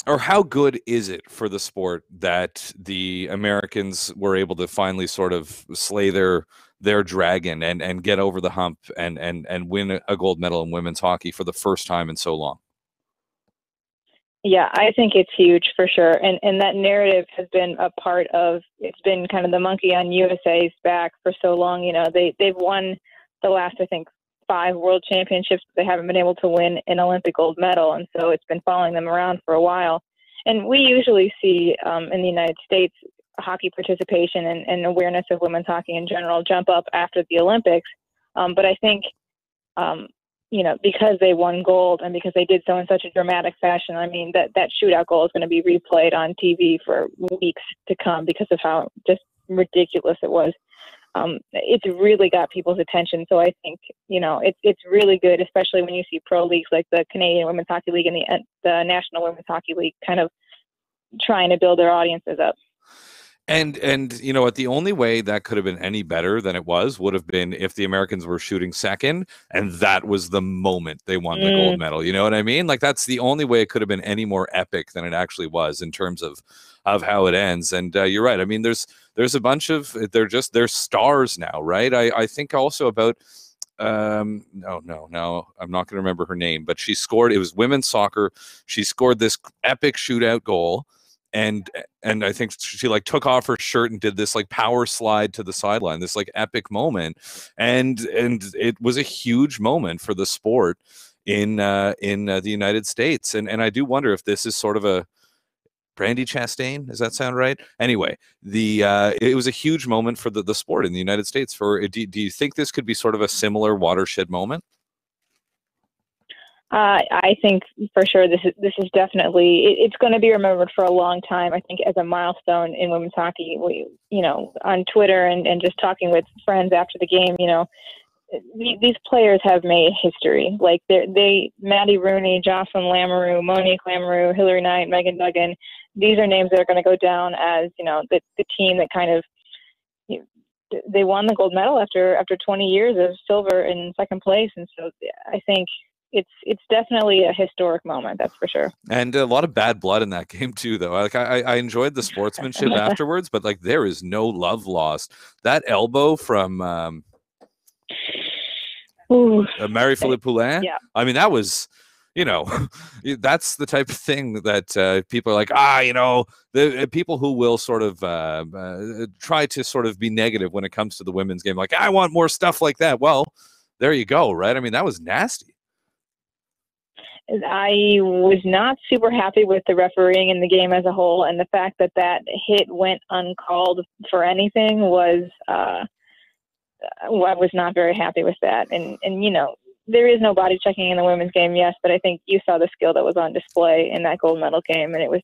or how good is it for the sport that the Americans were able to finally sort of slay their dragon and get over the hump and win a gold medal in women's hockey for the first time in so long? Yeah, I think it's huge for sure. And that narrative has been a part of, it's been kind of the monkey on USA's back for so long. They've won the last, I think, 5 world championships, but they haven't been able to win an Olympic gold medal. And so it's been following them around for a while. And we usually see in the United States, hockey participation and awareness of women's hockey in general jump up after the Olympics. But I think, because they won gold and because they did so in such a dramatic fashion, I mean, that shootout goal is going to be replayed on TV for weeks to come because of how just ridiculous it was. It's really got people's attention. So I think, it's really good, especially when you see pro leagues like the Canadian Women's Hockey League and the National Women's Hockey League kind of trying to build their audiences up. And you know what? The only way that could have been any better than it would have been if the Americans were shooting second, and that was the moment they won the gold medal. You know what I mean? Like, that's the only way it could have been any more epic than it actually was in terms of how it ends. And you're right. I mean, there's a bunch of they're stars now, right? I think also about no, I'm not going to remember her name, but she scored. It was women's soccer. She scored this epic shootout goal. And I think she like took off her shirt and did this like power slide to the sideline, this like epic moment, and it was a huge moment for the sport in the United States. And I do wonder if this is sort of a Brandy Chastain. Does that sound right? Anyway, it was a huge moment for the sport in the United States. Do you think this could be sort of a similar watershed moment? I think for sure this is definitely it's going to be remembered for a long time. I think as a milestone in women's hockey. On Twitter and just talking with friends after the game, these players have made history. Like Maddie Rooney, Jocelyn Lamoureux, Monique Lamoureux, Hillary Knight, Megan Duggan. These are names that are going to go down as the team that kind of they won the gold medal after 20 years of silver in second place, and so I think. It's definitely a historic moment, that's for sure. And a lot of bad blood in that game too, though. Like I enjoyed the sportsmanship afterwards, but like there is no love lost. That elbow from Marie-Philippe Poulin. Yeah. I mean, that was, that's the type of thing that people are like, the people who will sort of try to sort of be negative when it comes to the women's game. Like, I want more stuff like that. Well, there you go, right? I mean, that was nasty. I was not super happy with the refereeing in the game as a whole, and the fact that hit went uncalled for anything was I was not very happy with that. And there is no body checking in the women's game, yes, but I think you saw the skill that was on display in that gold medal game, and it was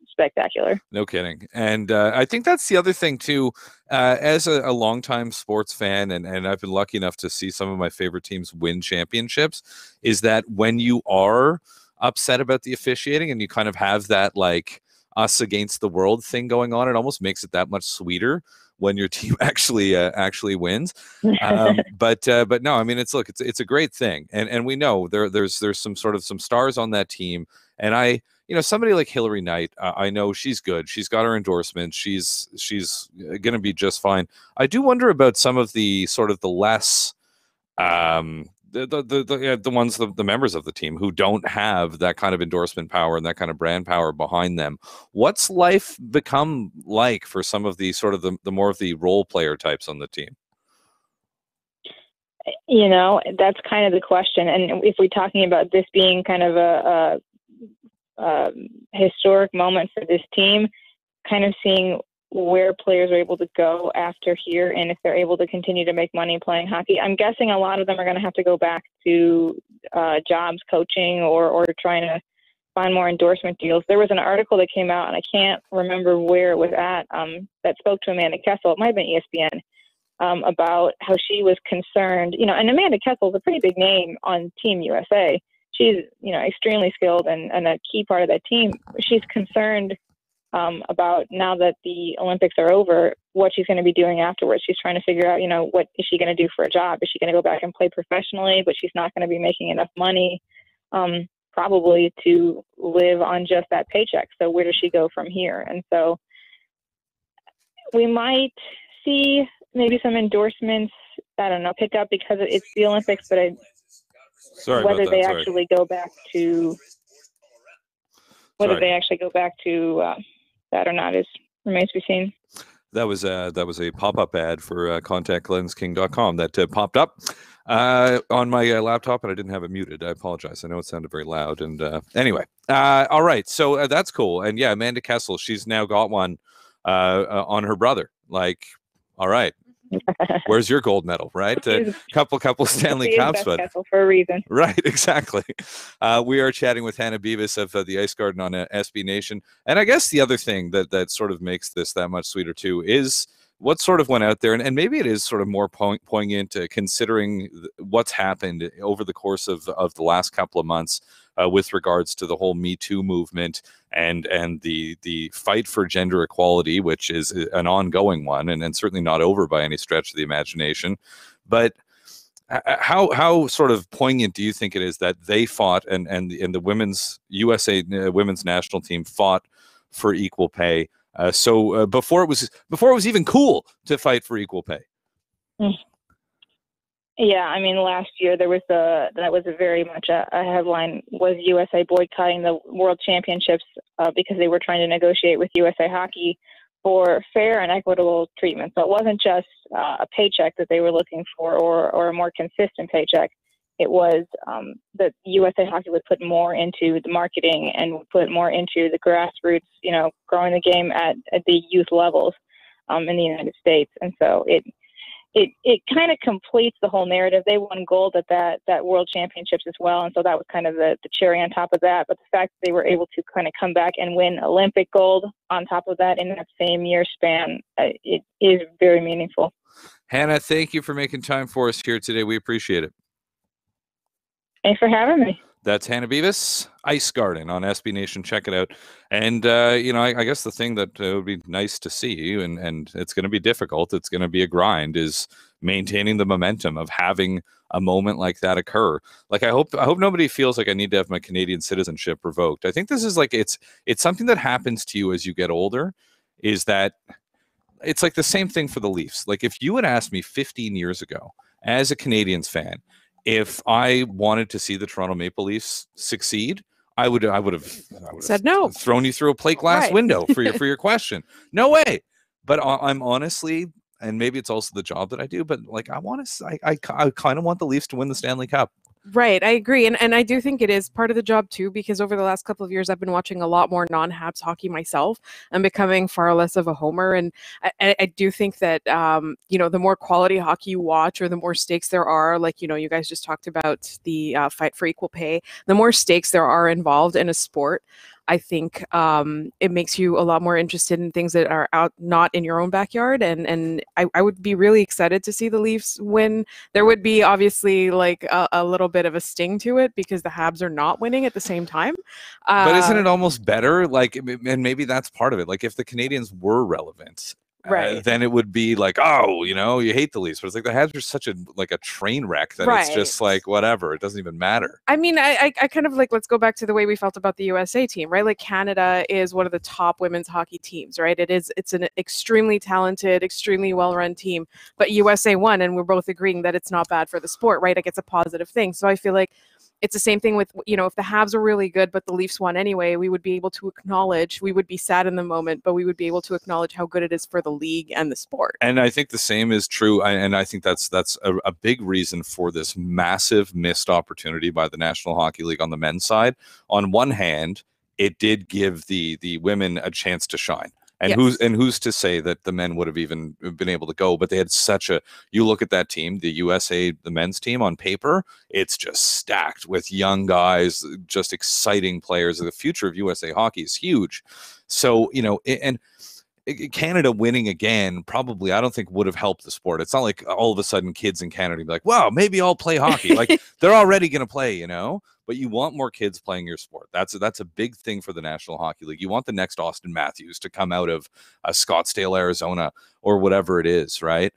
spectacular. No kidding. And I think that's the other thing too, as a longtime sports fan, and I've been lucky enough to see some of my favorite teams win championships, is that when you are upset about the officiating and you kind of have that like us against the world thing going on, it almost makes it that much sweeter when your team actually wins. But no, I mean, it's a great thing. And we know there's some stars on that team. And somebody like Hillary Knight, I know she's good. She's got her endorsement. She's going to be just fine. I do wonder about some of the sort of the less, the ones, the members of the team who don't have that kind of endorsement power and that kind of brand power behind them. What's life become like for some of the sort of the more of the role player types on the team? That's kind of the question. And if we're talking about this being kind of a historic moment for this team, kind of seeing where players are able to go after here and if they're able to continue to make money playing hockey. I'm guessing a lot of them are going to have to go back to jobs coaching or trying to find more endorsement deals. There was an article that came out, and I can't remember where it was at, that spoke to Amanda Kessel. It might have been ESPN, about how she was concerned, and Amanda Kessel is a pretty big name on Team USA. She's, extremely skilled and a key part of that team. She's concerned about, now that the Olympics are over, what she's going to be doing afterwards. She's trying to figure out, what is she going to do for a job? Is she going to go back and play professionally, but she's not going to be making enough money, probably to live on just that paycheck. So where does she go from here? And so we might see maybe some endorsements, I don't know, pick up because it's the Olympics, but whether they actually go back to that or not remains to be seen. That was a pop-up ad for contactlensking.com that popped up on my laptop, and I didn't have it muted. I apologize. I know it sounded very loud. And anyway, all right. So that's cool. And yeah, Amanda Kessel, she's now got one on her brother. Like, all right. Where's your gold medal, right? Couple Stanley Cups, but for a reason, right? Exactly. We are chatting with Hannah Bevis of the Ice Garden on SBNation, and I guess the other thing that sort of makes this that much sweeter too is what sort of went out there, and maybe it is sort of more poignant considering what's happened over the course of the last couple of months with regards to the whole Me Too movement and the fight for gender equality, which is an ongoing one and certainly not over by any stretch of the imagination. But how sort of poignant do you think it is that they fought and the women's USA women's national team fought for equal pay? So before it was even cool to fight for equal pay. Yeah, I mean, last year that was very much a headline, was USA boycotting the World Championships because they were trying to negotiate with USA Hockey for fair and equitable treatment. So it wasn't just a paycheck that they were looking for, or a more consistent paycheck. It was that USA Hockey would put more into the marketing and would put more into the grassroots, growing the game at the youth levels in the United States. And so it kind of completes the whole narrative. They won gold at that World Championships as well, and so that was kind of the cherry on top of that. But the fact that they were able to kind of come back and win Olympic gold on top of that in that same year span, it is very meaningful. Hannah, thank you for making time for us here today. We appreciate it. Thanks for having me. That's Hannah Bevis, Ice Garden on SBNation. Check it out. And, I guess the thing that would be nice to see, and it's going to be difficult, it's going to be a grind, is maintaining the momentum of having a moment like that occur. Like, I hope nobody feels like I need to have my Canadian citizenship revoked. I think this is like, it's something that happens to you as you get older, is that it's like the same thing for the Leafs. Like, if you had asked me 15 years ago as a Canadiens fan, if I wanted to see the Toronto Maple Leafs succeed, I would have said no, thrown you through a plate glass window for your question. No way. But I'm honestly, and maybe it's also the job that I do, but like I kind of want the Leafs to win the Stanley Cup. Right, I agree, and I do think it is part of the job too, because over the last couple of years I've been watching a lot more non-Habs hockey myself and becoming far less of a homer, and I do think that the more quality hockey you watch, or the more stakes there are, like you guys just talked about the fight for equal pay, the more stakes there are involved in a sport, I think it makes you a lot more interested in things that are out not in your own backyard, and I would be really excited to see the Leafs win. There would be obviously like a little bit of a sting to it because the Habs are not winning at the same time. But isn't it almost better? Like, and maybe that's part of it. Like, if the Canadiens were relevant, right, then it would be like, oh, you hate the Leafs, but it's like the Habs are such a train wreck that it's just like whatever, it doesn't even matter. I mean, I kind of like, let's go back to the way we felt about the USA team, right? Like, Canada is one of the top women's hockey teams, right? It's an extremely talented, extremely well-run team, but USA won, and we're both agreeing that it's not bad for the sport, right? Like, it's a positive thing. So I feel like it's the same thing with, if the Habs are really good, but the Leafs won anyway, we would be able to acknowledge, we would be sad in the moment, but we would be able to acknowledge how good it is for the league and the sport. And I think the same is true. And I think that's a big reason for this massive missed opportunity by the National Hockey League on the men's side. On one hand, it did give the women a chance to shine. And who's to say that the men would have even been able to go? But they had you look at that team, the USA, the men's team on paper, it's just stacked with young guys, just exciting players. The future of USA hockey is huge. So, and Canada winning again, probably, I don't think would have helped the sport. It's not like all of a sudden kids in Canada be like, wow, maybe I'll play hockey. Like, they're already going to play, but you want more kids playing your sport. That's a big thing for the National Hockey League. You want the next Austin Matthews to come out of Scottsdale, Arizona, or whatever it is, right?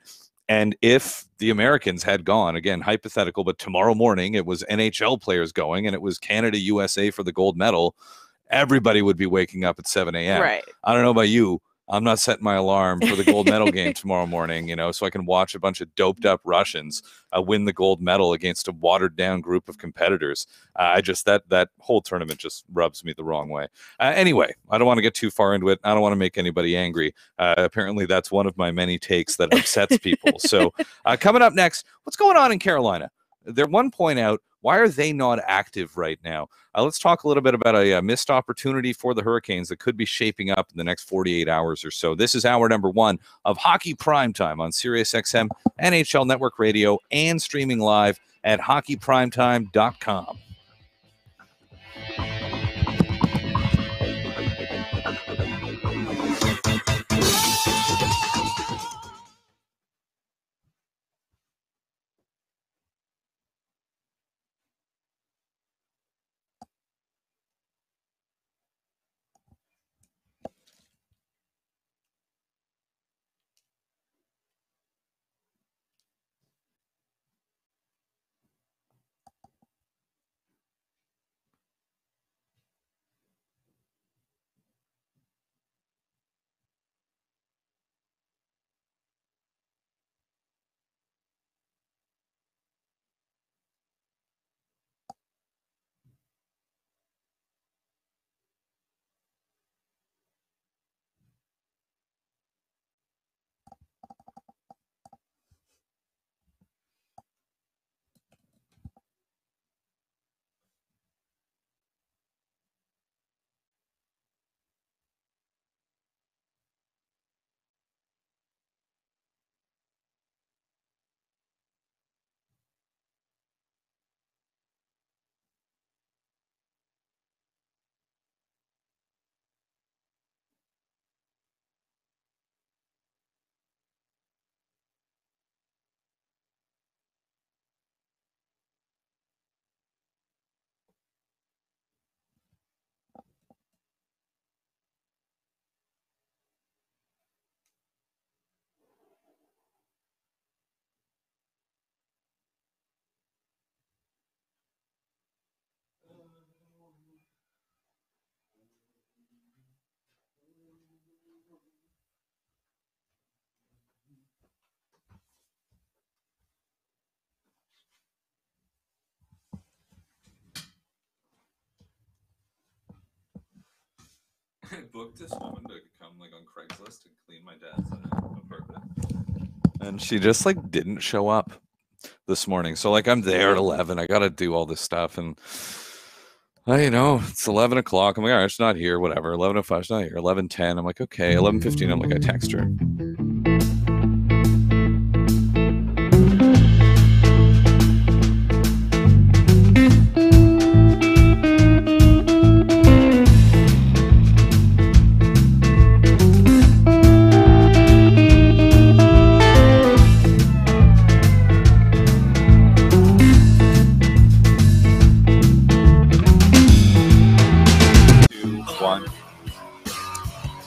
And if the Americans had gone, again, hypothetical, but tomorrow morning it was NHL players going and it was Canada, USA for the gold medal, everybody would be waking up at 7 a.m. Right. I don't know about you. I'm not setting my alarm for the gold medal game tomorrow morning, so I can watch a bunch of doped up Russians win the gold medal against a watered down group of competitors. That whole tournament just rubs me the wrong way. Anyway, I don't want to get too far into it. I don't want to make anybody angry. Apparently that's one of my many takes that upsets people. So coming up next, what's going on in Carolina? They're 1 point out. Why are they not active right now? Let's talk a little bit about a missed opportunity for the Hurricanes that could be shaping up in the next 48 hours or so. This is hour number 1 of Hockey Primetime on SiriusXM, NHL Network Radio, and streaming live at hockeyprimetime.com. I booked this woman to come like on Craigslist to clean my dad's apartment, and she just like didn't show up this morning. So like I'm there at 11. I got to do all this stuff, and it's 11 o'clock. I'm like, all right, she's not here. Whatever. 11:05, she's not here. 11:10. I'm like, okay. 11:15. I'm like, I text her.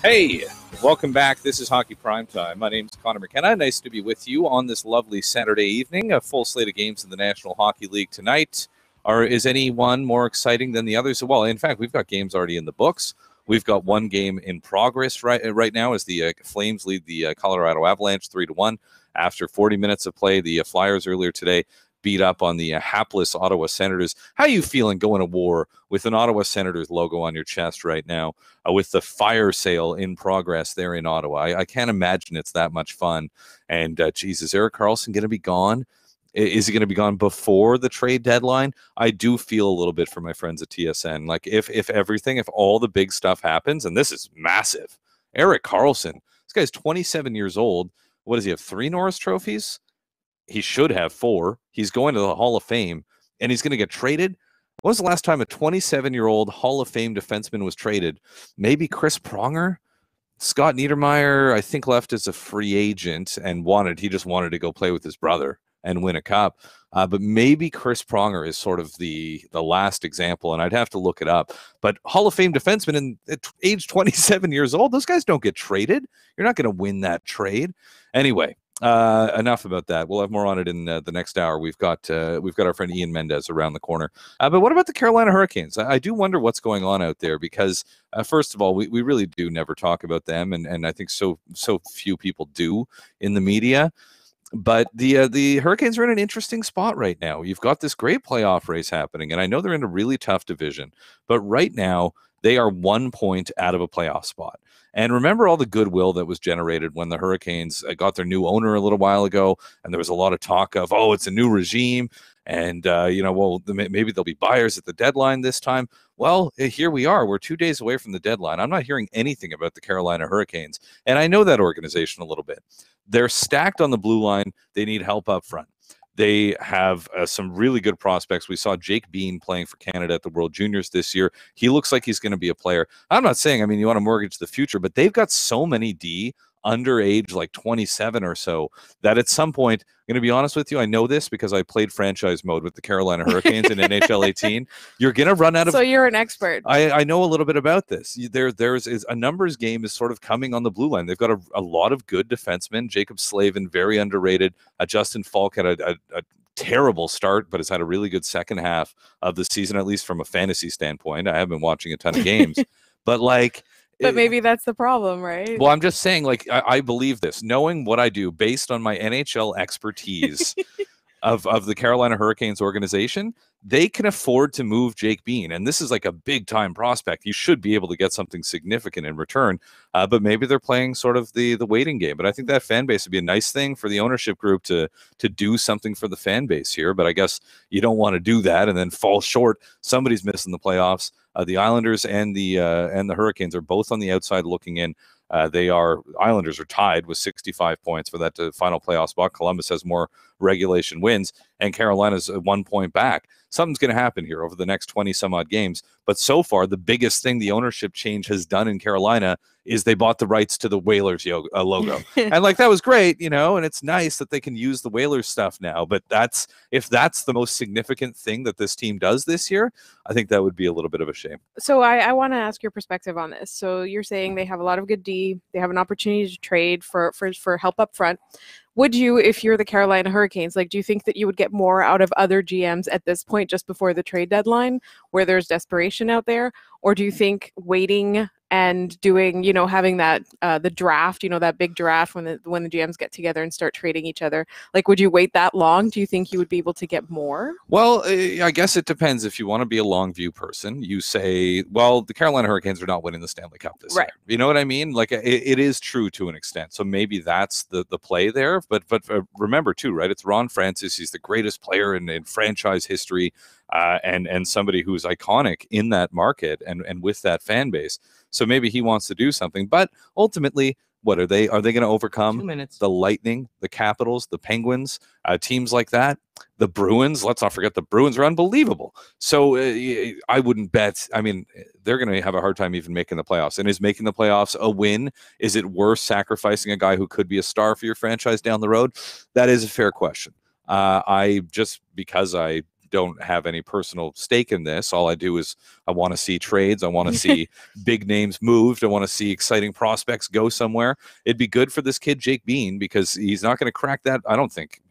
Hey, welcome back. This is Hockey Primetime. My name's Conor McKenna. Nice to be with you on this lovely Saturday evening. A full slate of games in the National Hockey League tonight. Is any one more exciting than the others? Well, in fact, we've got games already in the books. We've got one game in progress right now as the Flames lead the Colorado Avalanche 3-1. After 40 minutes of play, the Flyers earlier today beat up on the hapless Ottawa Senators. How are you feeling going to war with an Ottawa Senators logo on your chest right now, with the fire sale in progress there in Ottawa? I can't imagine it's that much fun. And Jesus, Erik Karlsson going to be gone? Is he going to be gone before the trade deadline? I do feel a little bit for my friends at TSN. Like if all the big stuff happens, and this is massive, Erik Karlsson, this guy's 27 years old. What does he have? 3 Norris trophies? He should have 4. He's going to the Hall of Fame, and he's going to get traded. When was the last time a 27-year-old Hall of Fame defenseman was traded? Maybe Chris Pronger? Scott Niedermayer, I think, left as a free agent and he just wanted to go play with his brother and win a cup. But maybe Chris Pronger is sort of the last example, and I'd have to look it up. But Hall of Fame defensemen at age 27 years old, those guys don't get traded. You're not going to win that trade. Anyway, enough about that. We'll have more on it in the next hour. We've got our friend Ian Mendes around the corner. But what about the Carolina Hurricanes? I do wonder what's going on out there because, first of all, we really do never talk about them, and I think so few people do in the media. But the Hurricanes are in an interesting spot right now. You've got this great playoff race happening, and I know they're in a really tough division. But right now, they are 1 point out of a playoff spot. And remember all the goodwill that was generated when the Hurricanes got their new owner a little while ago, and there was a lot of talk of, it's a new regime, and maybe there'll be buyers at the deadline this time. Well, here we are. We're 2 days away from the deadline. I'm not hearing anything about the Carolina Hurricanes, and I know that organization a little bit. They're stacked on the blue line. They need help up front. They have some really good prospects. We saw Jake Bean playing for Canada at the World Juniors this year. He looks like he's going to be a player. I'm not saying, you want to mortgage the future, but they've got so many D underage, like 27 or so, that at some point, I'm going to be honest with you, I know this because I played franchise mode with the Carolina Hurricanes in NHL 18. You're going to run out of... So you're an expert. I know a little bit about this. There's a numbers game is sort of coming on the blue line. They've got a lot of good defensemen. Jacob Slavin, very underrated. Justin Falk had a terrible start, but has had a really good second half of the season, at least from a fantasy standpoint. I haven't been watching a ton of games. But maybe that's the problem, right? Well, I'm just saying, I believe this, knowing what I do based on my NHL expertise of the Carolina Hurricanes organization, they can afford to move Jake Bean. And this is like a big time prospect. You should be able to get something significant in return. But maybe they're playing sort of the waiting game. But I think that fan base would be a nice thing for the ownership group to do something for the fan base here. But I guess you don't want to do that and then fall short. Somebody's missing the playoffs. The Islanders and the Hurricanes are both on the outside looking in. Islanders are tied with 65 points for that final playoff spot. Columbus has more regulation wins, and Carolina's 1 point back. Something's going to happen here over the next 20 some odd games. But so far, the biggest thing the ownership change has done in Carolina is they bought the rights to the Whalers logo. And that was great, and it's nice that they can use the Whalers stuff now. But if that's the most significant thing that this team does this year, I think that would be a little bit of a shame. So I want to ask your perspective on this. So you're saying they have a lot of good D. They have an opportunity to trade for help up front. Would you, if you're the Carolina Hurricanes, do you think that you would get more out of other GMs at this point just before the trade deadline where there's desperation out there? Or do you think waiting and doing, having that the draft, that big draft when the GMs get together and start trading each other? Like, would you wait that long? Do you think you would be able to get more? Well, I guess it depends. If you want to be a long view person, you say, well, the Carolina Hurricanes are not winning the Stanley Cup this year. You know what I mean? Like, it is true to an extent. So maybe that's the play there. But remember too, right? It's Ron Francis. He's the greatest player in franchise history, and somebody who's iconic in that market and with that fan base. So maybe he wants to do something. But ultimately, what are they? Are they going to overcome the Lightning, the Capitals, the Penguins, teams like that? The Bruins, let's not forget the Bruins are unbelievable. So I wouldn't bet. I mean, they're going to have a hard time even making the playoffs. And is making the playoffs a win? Is it worth sacrificing a guy who could be a star for your franchise down the road? That is a fair question. Because I don't have any personal stake in this. All I do is I want to see trades. I want to see big names moved. I want to see exciting prospects go somewhere. It'd be good for this kid, Jake Bean, because he's not going to crack that. I don't think,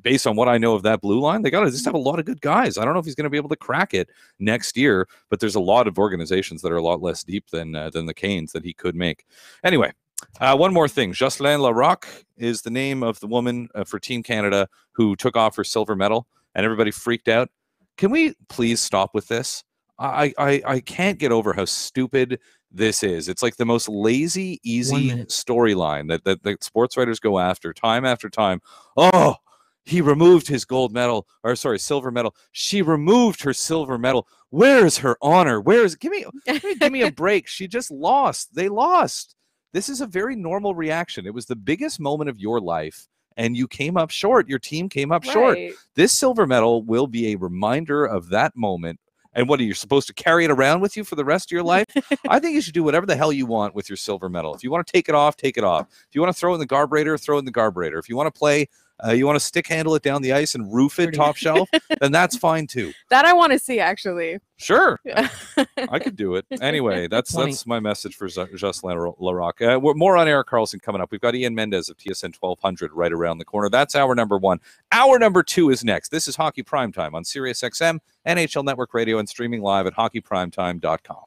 based on what I know of that blue line, they got to just have a lot of good guys. I don't know if he's going to be able to crack it next year, but there's a lot of organizations that are a lot less deep than the Canes that he could make. Anyway, one more thing. Jocelyn Larocque is the name of the woman for Team Canada who took off her silver medal, and everybody freaked out. Can we please stop with this? I can't get over how stupid this is. It's like the most lazy, easy storyline that sports writers go after time. Oh, he removed his silver medal. She removed her silver medal. Where's her honor? Give me a break. She just lost. They lost. This is a very normal reaction. It was the biggest moment of your life, and you came up short. Your team came up short. This silver medal will be a reminder of that moment. And what are you supposed to carry it around with you for the rest of your life? I think you should do whatever the hell you want with your silver medal. If you want to take it off, take it off. If you want to throw it in the garburator, throw it in the garburator. If you want to play, you want to stick handle it down the ice and roof it top shelf, then that's fine too. That I want to see, actually. Sure. I could do it. Anyway, that's my message for Jocelyn Larocque. More on Erik Karlsson coming up. We've got Ian Mendes of TSN 1200 right around the corner. That's hour number 1. Hour number 2 is next. This is Hockey Primetime on Sirius XM, NHL Network Radio, and streaming live at hockeyprimetime.com.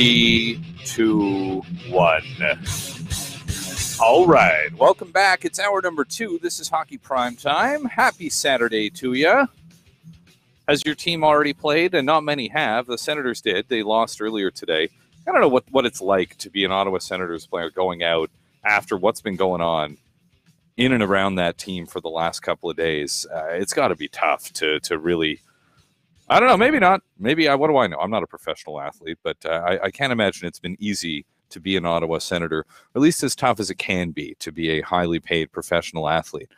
3, 2, 1. All right. Welcome back. It's hour number 2. This is Hockey Primetime. Happy Saturday to you. Has your team already played? And not many have. The Senators did. They lost earlier today. I don't know what it's like to be an Ottawa Senators player going out after what's been going on in and around that team for the last couple of days. It's got to be tough to really... I don't know. Maybe not. Maybe what do I know? I'm not a professional athlete, but I can't imagine it's been easy to be an Ottawa Senator, or at least as tough as it can be to be a highly paid professional athlete.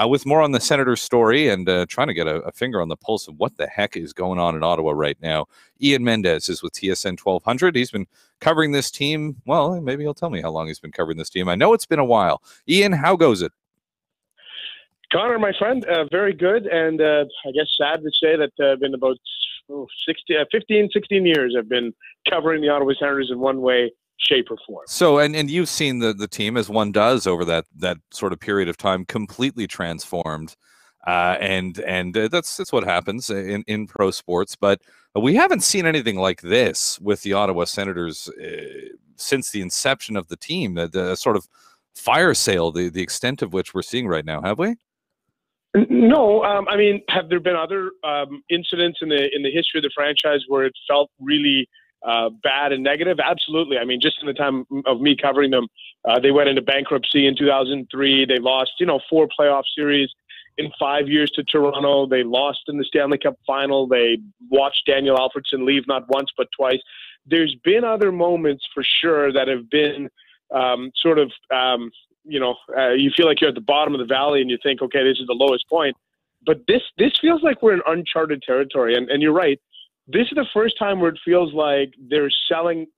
With more on the Senators story and trying to get a finger on the pulse of what the heck is going on in Ottawa right now, Ian Mendes is with TSN 1200. He's been covering this team. Well, maybe he'll tell me how long he's been covering this team. I know it's been a while. Ian, how goes it? Connor, my friend, very good, and I guess sad to say that I've been about 15, 16 years I've been covering the Ottawa Senators in one way, shape, or form. So, and you've seen the team, as one does over that sort of period of time, completely transformed, and that's what happens in pro sports. But we haven't seen anything like this with the Ottawa Senators since the inception of the team. The sort of fire sale, the extent of which we're seeing right now, have we? No, I mean, have there been other incidents in the history of the franchise where it felt really bad and negative? Absolutely. I mean, just in the time of me covering them, they went into bankruptcy in 2003. They lost, 4 playoff series in 5 years to Toronto. They lost in the Stanley Cup final. They watched Daniel Alfredsson leave not once but twice. There's been other moments for sure that have been you feel like you're at the bottom of the valley and you think, okay, this is the lowest point. But this feels like we're in uncharted territory. And you're right. This is the first time where it feels like they're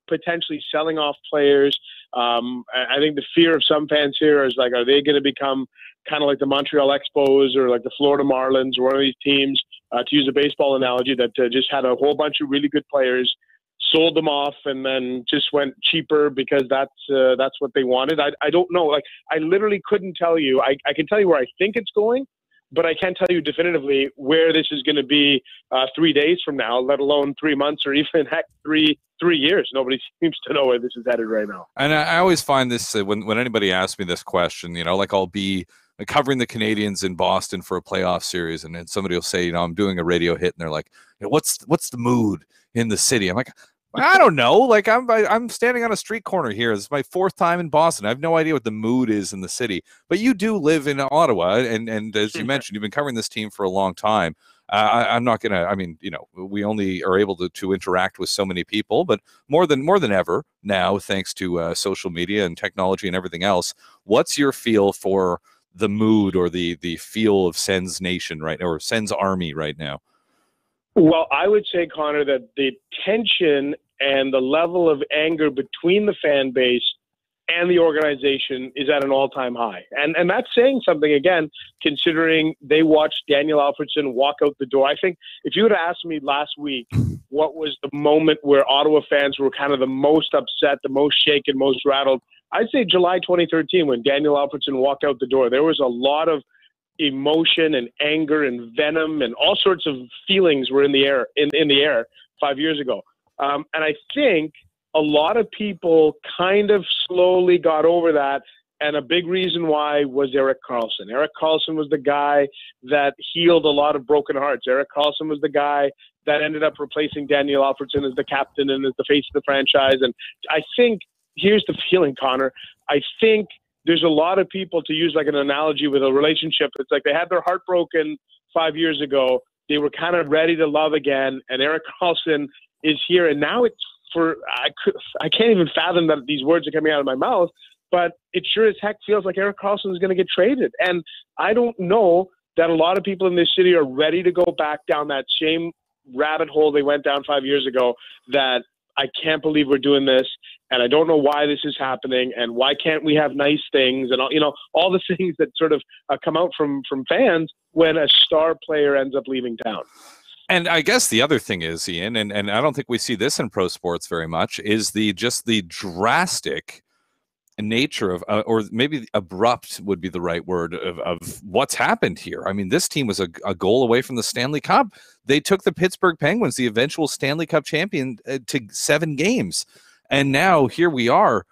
potentially selling off players. I think the fear of some fans here is like, are they going to become kind of like the Montreal Expos or like the Florida Marlins or one of these teams, to use a baseball analogy, that just had a whole bunch of really good players, sold them off, and then just went cheaper because that's what they wanted. I don't know. Like, I literally couldn't tell you. I can tell you where I think it's going, but I can't tell you definitively where this is going to be 3 days from now, let alone 3 months or even heck 3 years. Nobody seems to know where this is headed right now. And I always find this when anybody asks me this question, like I'll be covering the Canadiens in Boston for a playoff series, and then somebody will say, I'm doing a radio hit, and they're like, what's the mood in the city? I'm like, I don't know. Like I'm standing on a street corner here. This is my 4th time in Boston. I have no idea what the mood is in the city. But you do live in Ottawa, and as you mentioned, you've been covering this team for a long time. I'm not gonna. I mean, we only are able to interact with so many people, but more than ever now, thanks to social media and technology and everything else. What's your feel for the mood or the feel of Sens Nation right now, or Sens Army right now? Well, I would say, Connor, that the tension and the level of anger between the fan base and the organization is at an all-time high. And that's saying something, again, considering they watched Daniel Alfredsson walk out the door. I think if you would have asked me last week what was the moment where Ottawa fans were kind of the most upset, the most shaken, most rattled, I'd say July 2013 when Daniel Alfredsson walked out the door. There was a lot of emotion and anger and venom and all sorts of feelings were in the air 5 years ago. And I think a lot of people kind of slowly got over that. And a big reason why was Erik Karlsson. Erik Karlsson was the guy that healed a lot of broken hearts. Erik Karlsson was the guy that ended up replacing Daniel Alfredsson as the captain and as the face of the franchise. And I think, here's the feeling, Connor. I think there's a lot of people, to use like an analogy with a relationship, it's like they had their heart broken 5 years ago. They were kind of ready to love again. And Erik Karlsson is here. And now it's I can't even fathom that these words are coming out of my mouth, but it sure as heck feels like Erik Karlsson is going to get traded. And I don't know that a lot of people in this city are ready to go back down that same rabbit hole they went down 5 years ago, that I can't believe we're doing this, and I don't know why this is happening, and why can't we have nice things, and all the things that sort of come out from fans when a star player ends up leaving town. And I guess the other thing is, Ian, and I don't think we see this in pro sports very much, is the drastic nature of, or maybe abrupt would be the right word, of what's happened here. I mean, this team was a goal away from the Stanley Cup. They took the Pittsburgh Penguins, the eventual Stanley Cup champion, to 7 games. And now here we are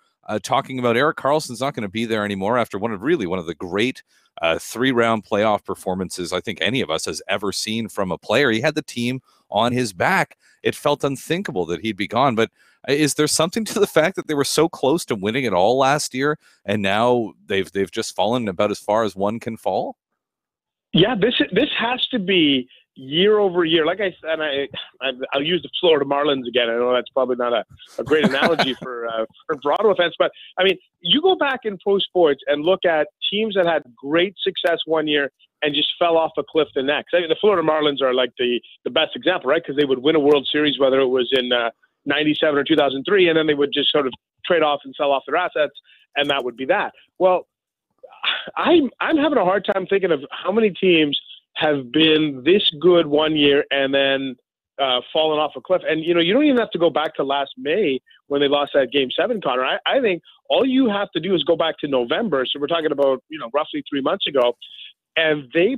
talking about Erik Karlsson's not going to be there anymore after one of the great 3-round playoff performances I think any of us has ever seen from a player. He had the team on his back. It felt unthinkable that he'd be gone. But is there something to the fact that they were so close to winning it all last year, and now they've just fallen about as far as one can fall? Yeah, this has to be year over year. Like I said, I'll use the Florida Marlins again. I know that's probably not a great analogy for Ottawa fans, but I mean, you go back in pro sports and look at teams that had great success one year and just fell off a cliff the next. I mean, the Florida Marlins are like the best example, right? Because they would win a World Series, whether it was in 97 or 2003, and then they would just sort of trade off and sell off their assets, and that would be that. Well, I'm having a hard time thinking of how many teams have been this good one year and then fallen off a cliff. And, you don't even have to go back to last May when they lost that Game 7, Connor. I think all you have to do is go back to November. So we're talking about, roughly 3 months ago. And they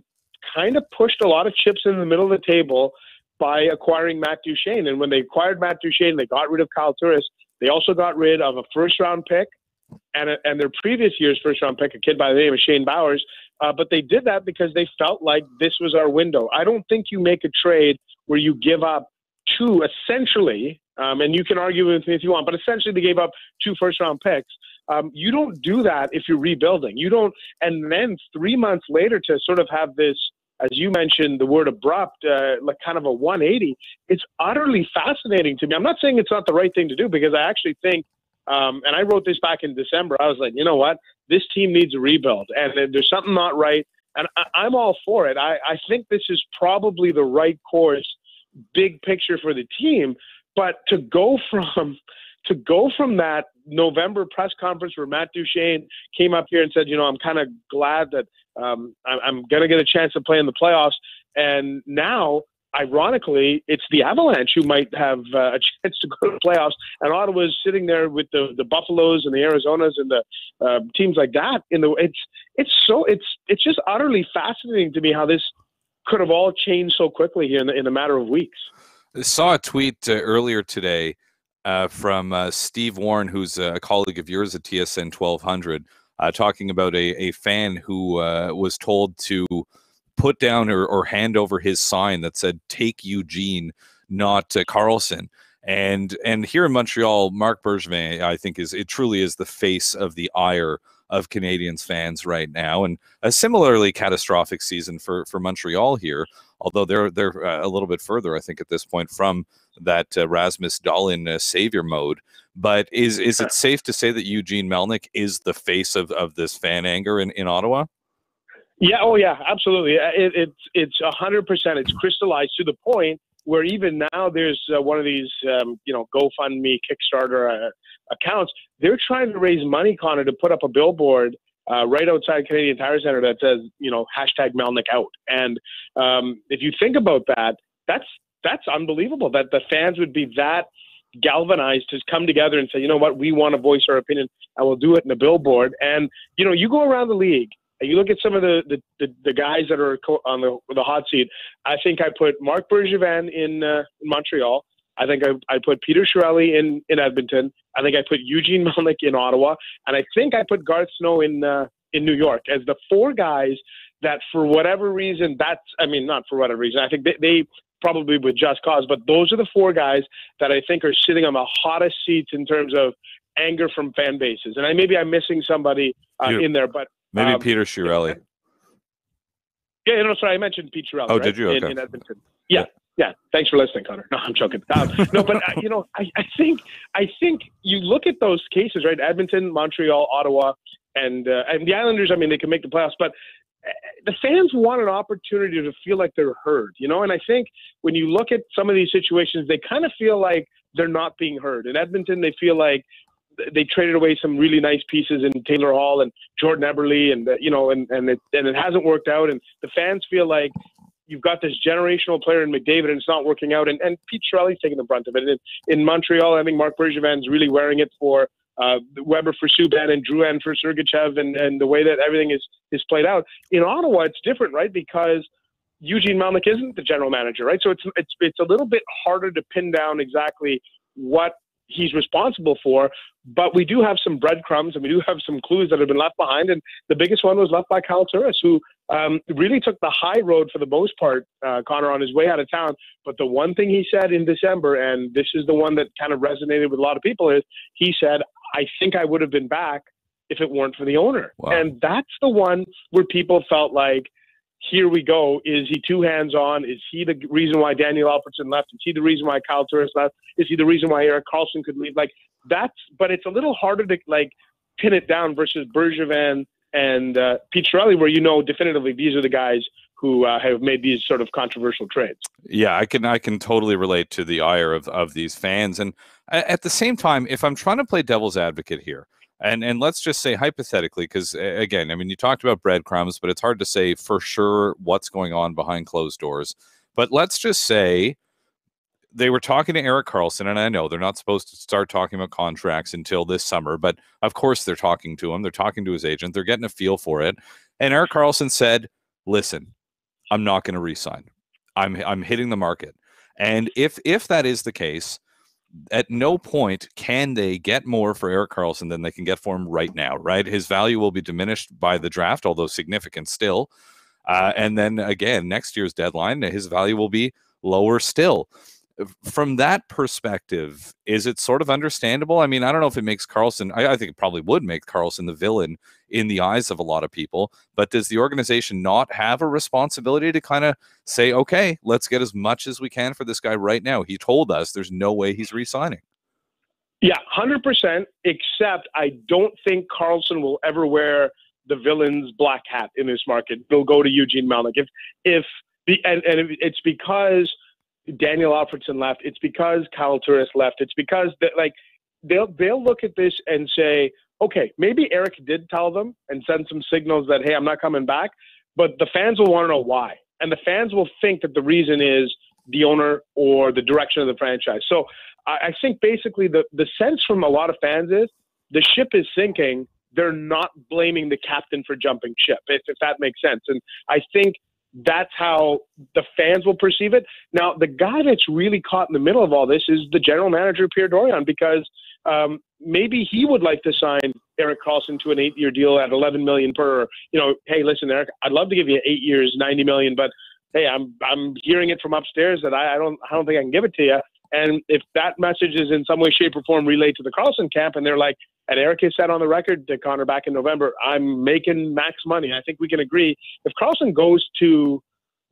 kind of pushed a lot of chips in the middle of the table by acquiring Matt Duchene. And when they acquired Matt Duchene, they got rid of Kyle Turris. They also got rid of a first-round pick and their previous year's first-round pick, a kid by the name of Shane Bowers. But they did that because they felt like this was our window. I don't think you make a trade where you give up two, essentially, and you can argue with me if you want, but essentially they gave up 2 first-round picks. You don't do that if you're rebuilding. You don't, and then 3 months later to sort of have this, as you mentioned, the word abrupt, like kind of a 180, it's utterly fascinating to me. I'm not saying it's not the right thing to do, because I actually think, and I wrote this back in December, I was like, you know what? This team needs a rebuild, and there's something not right, and I'm all for it. I think this is probably the right course, big picture for the team, but to go from that November press conference where Matt Duchene came up here and said, I'm kind of glad that I'm going to get a chance to play in the playoffs, and now, ironically, it's the Avalanche who might have a chance to go to the playoffs, and Ottawa's sitting there with the Buffaloes and the Arizonas and the teams like that. It's just utterly fascinating to me how this could have all changed so quickly here in a matter of weeks. I saw a tweet earlier today from Steve Warren, who's a colleague of yours at TSN 1200, talking about a fan who was told to put down or hand over his sign that said "Take Eugene, not Karlsson." And here in Montreal, Marc Bergevin, I think, truly is the face of the ire of Canadiens fans right now, and a similarly catastrophic season for Montreal here. Although they're a little bit further, I think, at this point from that Rasmus Dahlin savior mode. But is it safe to say that Eugene Melnyk is the face of this fan anger in Ottawa? Yeah. Oh, yeah. Absolutely. It's 100%. It's crystallized to the point where even now there's one of these, GoFundMe, Kickstarter accounts. They're trying to raise money, Connor, to put up a billboard right outside Canadian Tire Center that says, hashtag Melnyk out. And if you think about that, that's unbelievable that the fans would be that galvanized to come together and say, you know what, we want to voice our opinion and we'll do it in a billboard. And, you go around the league, and you look at some of the guys that are on the hot seat. I think I put Marc Bergevin in Montreal. I think I put Peter Chiarelli in Edmonton. I think I put Eugene Melnyk in Ottawa, and I think I put Garth Snow in New York as the 4 guys that, for whatever reason, not for whatever reason, I think they probably with just cause, but those are the 4 guys that I think are sitting on the hottest seats in terms of anger from fan bases. And maybe I'm missing somebody in there, but. Maybe Peter Chiarelli. Yeah, sorry, I mentioned Pete Chiarelli. Oh, right? Did you? Okay. In Edmonton. Yeah. Thanks for listening, Connor. No, I'm joking. No, but I think you look at those cases, right? Edmonton, Montreal, Ottawa, and the Islanders. I mean, they can make the playoffs, but the fans want an opportunity to feel like they're heard, And I think when you look at some of these situations, they kind of feel like they're not being heard. In Edmonton, they feel like they traded away some really nice pieces in Taylor Hall and Jordan Eberle, and it hasn't worked out. And the fans feel like you've got this generational player in McDavid, and it's not working out. And Pete Chiarelli's taking the brunt of it. In Montreal, I think Marc Bergevin's really wearing it for Weber for Subban and Drouin for Sergachev, and the way that everything is played out. In Ottawa, it's different, right? Because Eugene Melnyk isn't the general manager, right? So it's a little bit harder to pin down exactly what he's responsible for, but we do have some breadcrumbs and we do have some clues that have been left behind. And the biggest one was left by Kyle Turris, who really took the high road for the most part, Connor, on his way out of town. But the one thing he said in December, and this is the one that kind of resonated with a lot of people, is he said, I think I would have been back if it weren't for the owner. Wow. And that's the one where people felt like, here we go. Is he too hands-on? Is he the reason why Daniel Alfredson left? Is he the reason why Kyle Turris left? Is he the reason why Erik Karlsson could leave? Like, that's, but it's a little harder to like pin it down versus Bergevin and Pete Chiarelli, where you know definitively these are the guys who have made these sort of controversial trades. Yeah, I can totally relate to the ire of these fans. And at the same time, if I'm trying to play devil's advocate here, and let's just say hypothetically, because again, I mean, you talked about breadcrumbs, but it's hard to say for sure what's going on behind closed doors. But let's just say they were talking to Erik Karlsson, and I know they're not supposed to start talking about contracts until this summer, but of course they're talking to him. They're talking to his agent. They're getting a feel for it. And Erik Karlsson said, listen, I'm not going to re-sign. I'm hitting the market. And if that is the case, at no point can they get more for Erik Karlsson than they can get for him right now, right? His value will be diminished by the draft, although significant still. And then again, next year's deadline, his value will be lower still. From that perspective, is it sort of understandable? I mean, I don't know if it makes Karlsson, I think it probably would make Karlsson the villain in the eyes of a lot of people, but does the organization not have a responsibility to kind of say, okay, let's get as much as we can for this guy right now? He told us there's no way he's re-signing. Yeah, 100%, except I don't think Karlsson will ever wear the villain's black hat in this market. He'll go to Eugene Melnyk. And it's because Daniel Alfredson left. It's because Kyle Turris left. It's because they'll look at this and say, okay, maybe Erik did tell them and send some signals that, hey, I'm not coming back, but the fans will want to know why. And the fans will think that the reason is the owner or the direction of the franchise. So I think basically the sense from a lot of fans is the ship is sinking. They're not blaming the captain for jumping ship, if that makes sense. And I think that's how the fans will perceive it. Now, the guy that's really caught in the middle of all this is the general manager, Pierre Dorion, because maybe he would like to sign Erik Karlsson to an 8-year deal at $11 million per. Hey, listen, Erik, I'd love to give you 8 years, $90 million, but hey, I'm hearing it from upstairs that I don't think I can give it to you. And if that message is in some way, shape, or form relayed to the Karlsson camp, and they're like, and Erik has said on the record to Connor back in November, I'm making max money. I think we can agree. If Karlsson goes to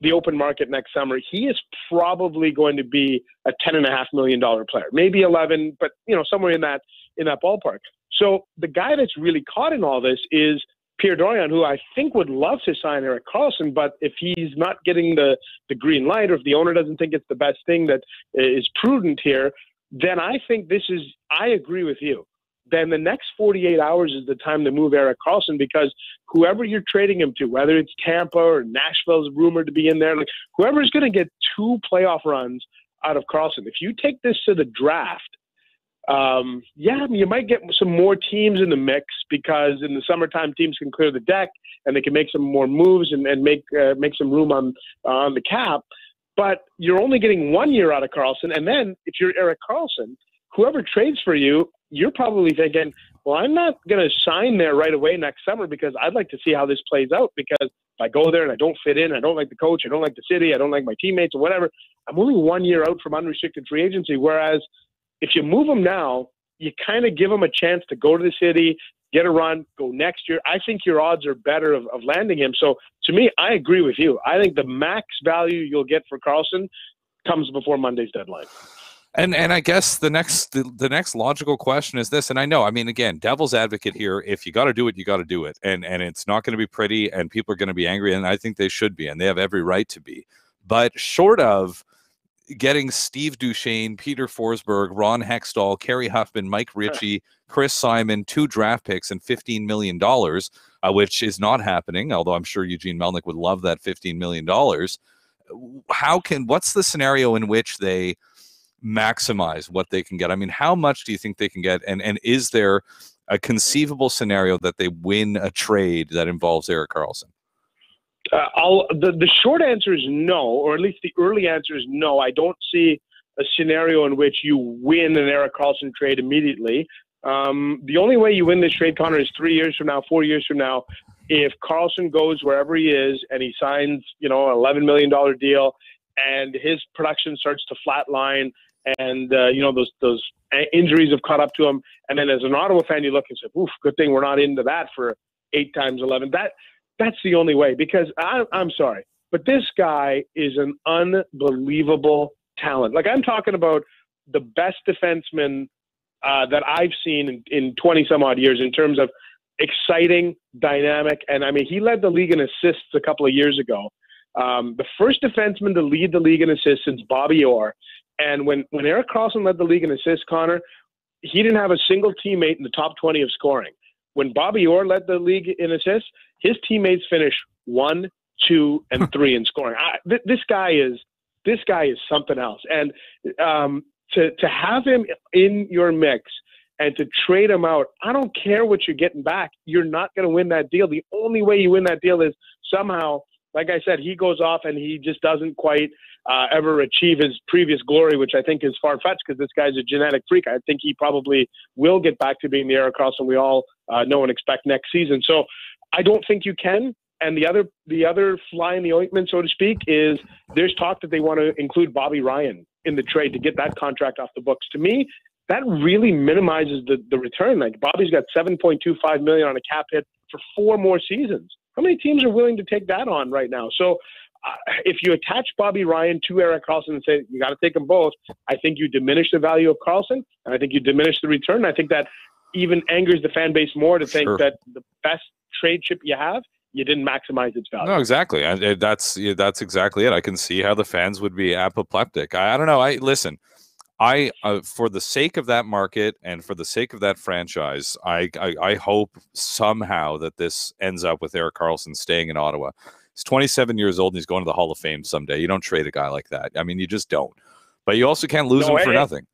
the open market next summer, he is probably going to be a $10.5 million player, maybe 11, but somewhere in that ballpark. So the guy that's really caught in all this is Pierre Dorion, who I think would love to sign Erik Karlsson, but if he's not getting the green light, or if the owner doesn't think it's the best thing that is prudent here, then I think I agree with you. Then the next 48 hours is the time to move Erik Karlsson, because whoever you're trading him to, whether it's Tampa or Nashville's rumored to be in there, whoever's going to get 2 playoff runs out of Karlsson, if you take this to the draft, you might get some more teams in the mix, because in the summertime teams can clear the deck and they can make some more moves and make some room on the cap. But you're only getting 1 year out of Karlsson, and then if you're Erik Karlsson, whoever trades for you, you're probably thinking, well, I'm not going to sign there right away next summer because I'd like to see how this plays out, because if I go there and I don't fit in, I don't like the coach, I don't like the city, I don't like my teammates or whatever, I'm only 1 year out from unrestricted free agency. Whereas if you move him now, you kind of give him a chance to go to the city, get a run, go next year. I think your odds are better of landing him. So to me, I agree with you. I think the max value you'll get for Karlsson comes before Monday's deadline. And I guess the next logical question is this, and I know, I mean, again, devil's advocate here, if you got to do it, you got to do it. And it's not going to be pretty, and people are going to be angry, and I think they should be, and they have every right to be. But short of getting Steve Duchesne, Peter Forsberg, Ron Hextall, Kerry Huffman, Mike Ritchie, Chris Simon, 2 draft picks and $15 million, which is not happening, although I'm sure Eugene Melnyk would love that $15 million. What's the scenario in which they maximize what they can get? I mean, how much do you think they can get? And is there a conceivable scenario that they win a trade that involves Erik Karlsson? The short answer is no, or at least the early answer is no. I don't see a scenario in which you win an Erik Karlsson trade immediately. The only way you win this trade, Connor, is 3 years from now, 4 years from now, if Karlsson goes wherever he is and he signs, an $11 million deal and his production starts to flatline and, those injuries have caught up to him. And then as an Ottawa fan, you look and say, oof, good thing we're not into that for 8 times 11. That's the only way, because I'm sorry, but this guy is an unbelievable talent. Like, I'm talking about the best defenseman that I've seen in 20 some odd years in terms of exciting, dynamic. And I mean, he led the league in assists a couple of years ago. The first defenseman to lead the league in assists since Bobby Orr. And when Erik Karlsson led the league in assists, Connor, he didn't have a single teammate in the top 20 of scoring. When Bobby Orr led the league in assists, his teammates finished 1, 2, and 3 in scoring. This guy is something else. And to have him in your mix and to trade him out, I don't care what you're getting back. You're not going to win that deal. The only way you win that deal is somehow, like I said, he goes off and he just doesn't quite ever achieve his previous glory, which I think is far-fetched because this guy's a genetic freak. I think he probably will get back to being the Erik Karlsson we all know and expect next season. So I don't think you can. And the other fly in the ointment, so to speak, is there's talk that they want to include Bobby Ryan in the trade to get that contract off the books. To me, that really minimizes the return. Like, Bobby's got $7.25 million on a cap hit for 4 more seasons. How many teams are willing to take that on right now? So if you attach Bobby Ryan to Erik Karlsson and say you got to take them both, I think you diminish the value of Karlsson, and I think you diminish the return. I think that even angers the fan base more to think that the best trade chip you have, you didn't maximize its value. No, exactly. That's exactly it. I can see how the fans would be apoplectic. I don't know. Listen. For the sake of that market and for the sake of that franchise, I hope somehow that this ends up with Erik Karlsson staying in Ottawa. He's 27 years old and he's going to the Hall of Fame someday. You don't trade a guy like that. I mean, you just don't. But you also can't lose him for nothing.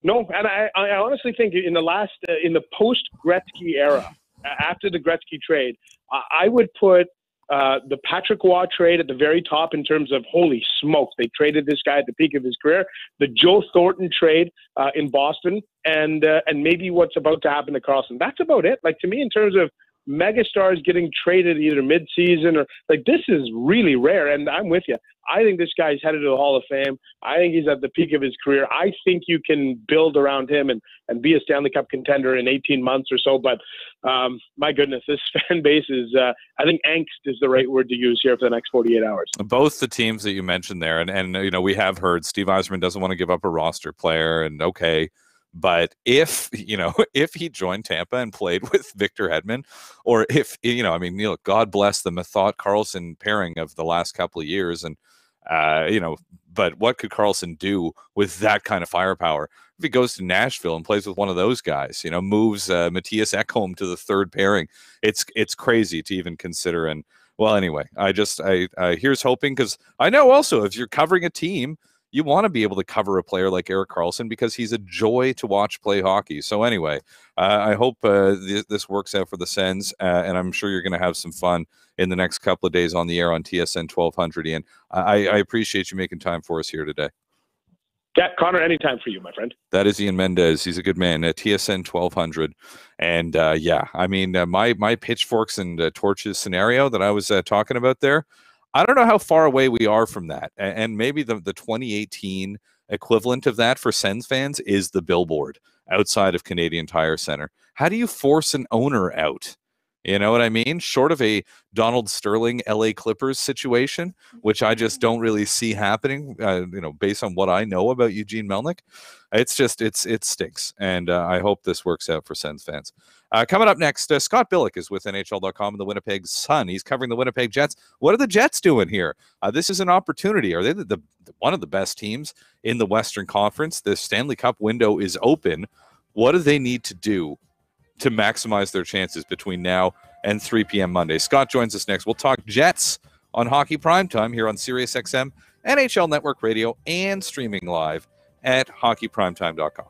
No, and I honestly think in the post-Gretzky era, after the Gretzky trade, I would put the Patrick Waugh trade at the very top in terms of, holy smokes, they traded this guy at the peak of his career. The Joe Thornton trade in Boston, and maybe what's about to happen to Karlsson. That's about it. Like, to me, in terms of megastars getting traded either mid-season or like, this is really rare. And I'm with you. I think this guy's headed to the Hall of Fame. I think he's at the peak of his career. I think you can build around him and be a Stanley Cup contender in 18 months or so. But my goodness, this fan base is, I think angst is the right word to use here for the next 48 hours. Both the teams that you mentioned there, and we have heard Steve Yzerman doesn't want to give up a roster player, and okay. But if he joined Tampa and played with Victor Hedman, or if, God bless the Methot Karlsson pairing of the last couple of years. And, but what could Karlsson do with that kind of firepower? If he goes to Nashville and plays with one of those guys, moves Matthias Ekholm to the third pairing, it's crazy to even consider. And well, anyway, here's hoping, because I know also if you're covering a team, you want to be able to cover a player like Erik Karlsson because he's a joy to watch play hockey. So anyway, I hope this works out for the Sens, and I'm sure you're going to have some fun in the next couple of days on the air on TSN 1200, Ian. I appreciate you making time for us here today. Yeah, Connor, anytime for you, my friend. That is Ian Mendes. He's a good man at TSN 1200. And my pitchforks and torches scenario that I was talking about there, I don't know how far away we are from that. And maybe the 2018 equivalent of that for Sens fans is the billboard outside of Canadian Tire Center. How do you force an owner out? You know what I mean? Short of a Donald Sterling LA Clippers situation, which I just don't really see happening, based on what I know about Eugene Melnyk. It's just, it stinks. And I hope this works out for Sens fans. Coming up next, Scott Billeck is with NHL.com and the Winnipeg Sun. He's covering the Winnipeg Jets. What are the Jets doing here? This is an opportunity. Are they one of the best teams in the Western Conference? The Stanley Cup window is open. What do they need to do to maximize their chances between now and 3 p.m. Monday? Scott joins us next. We'll talk Jets on Hockey Primetime here on SiriusXM, NHL Network Radio, and streaming live at hockeyprimetime.com.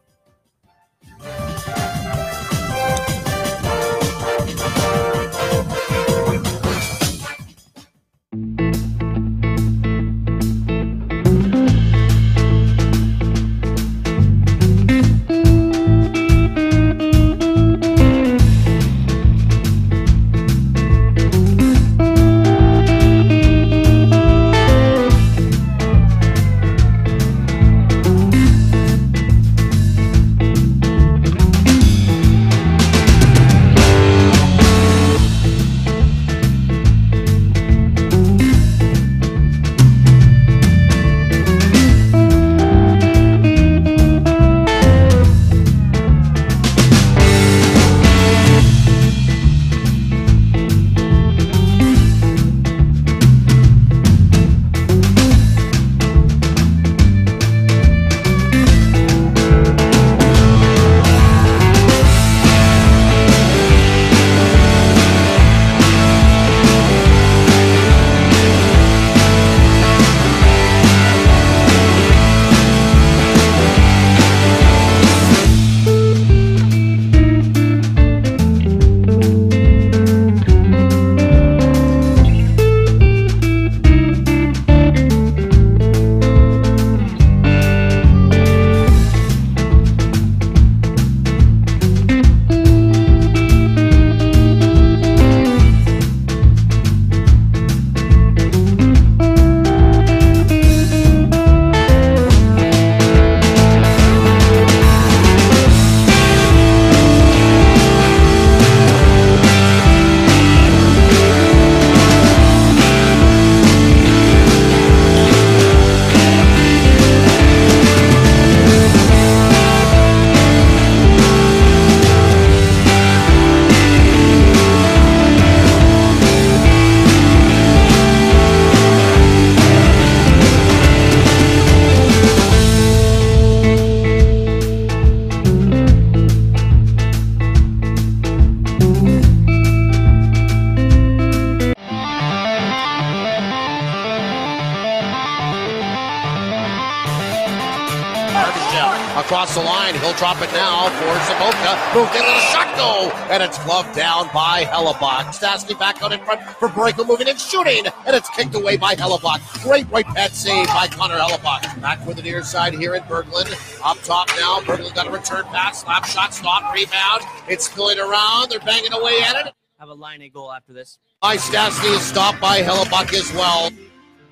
Barbashev across the line. He'll drop it now for Saboka. Moved in, let a shot go, and it's gloved down by Hellebuck. Stastny back out in front for Breaker, moving and shooting, and it's kicked away by Hellebuck. Great right pad save by Connor Hellebuck. Back with the near side here in Berglund. Up top now, Berglund got a return pass, slap shot, stop, rebound. It's spilling around, they're banging away at it. Have a line A goal after this. By Stastny is stopped by Hellebuck as well.